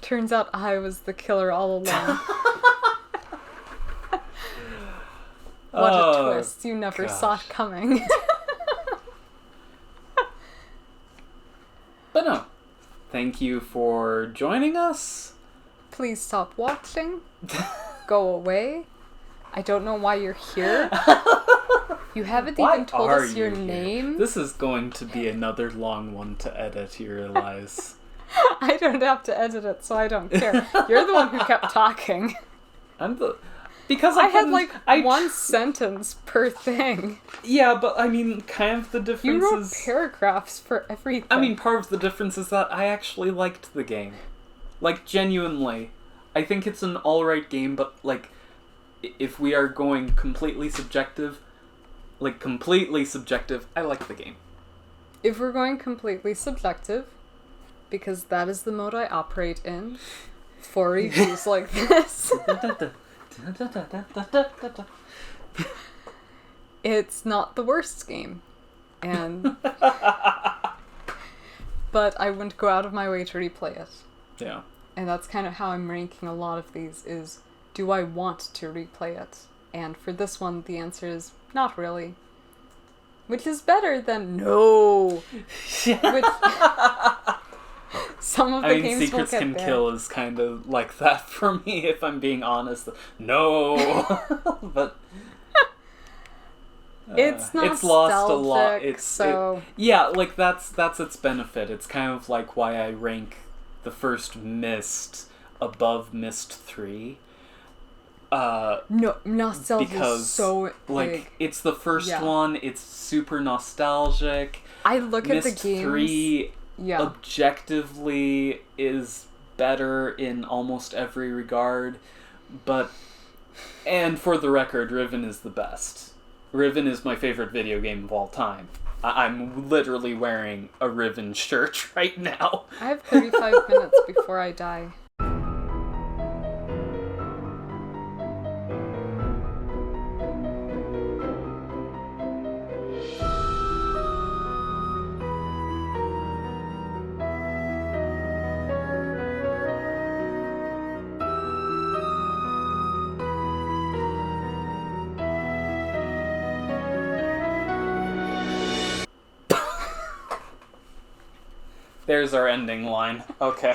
A: Turns out I was the killer all along. What a twist. You never saw it coming.
B: But no. Thank you for joining us.
A: Please stop watching. Go away. I don't know why you're here. You haven't even told us your name.
B: This is going to be another long one to edit, you realize.
A: I don't have to edit it, so I don't care. You're the one who kept talking.
B: Because
A: I had one sentence per thing.
B: Yeah, but I mean, kind of the difference
A: You wrote paragraphs for everything.
B: I mean, part of the difference is that I actually liked the game. Like, genuinely. I think it's an alright game, but, like, if we are going completely subjective, I like the game.
A: If we're going completely subjective, because that is the mode I operate in, for reviews like this... It's not the worst game, and but I wouldn't go out of my way to replay it.
B: Yeah.
A: And that's kind of how I'm ranking a lot of these, is do I want to replay it? And for this one, the answer is not really. Which is better than no. Which some of the games
B: Secrets
A: will get
B: Can
A: there.
B: Kill is kind of like that for me, if I'm being honest. No! But...
A: it's nostalgic,
B: it's lost a lot.
A: So...
B: yeah, like, that's its benefit. It's kind of like why I rank the first Myst above Myst 3.
A: No, nostalgia is so
B: like,
A: big.
B: it's the first one, it's super nostalgic.
A: I look at the
B: Myst
A: games...
B: 3... objectively is better in almost every regard, but, and for the record, Riven is the best. Riven is my favorite video game of all time. I'm literally wearing a Riven shirt right now.
A: I have 35 minutes before I die.
B: There's our ending line. Okay.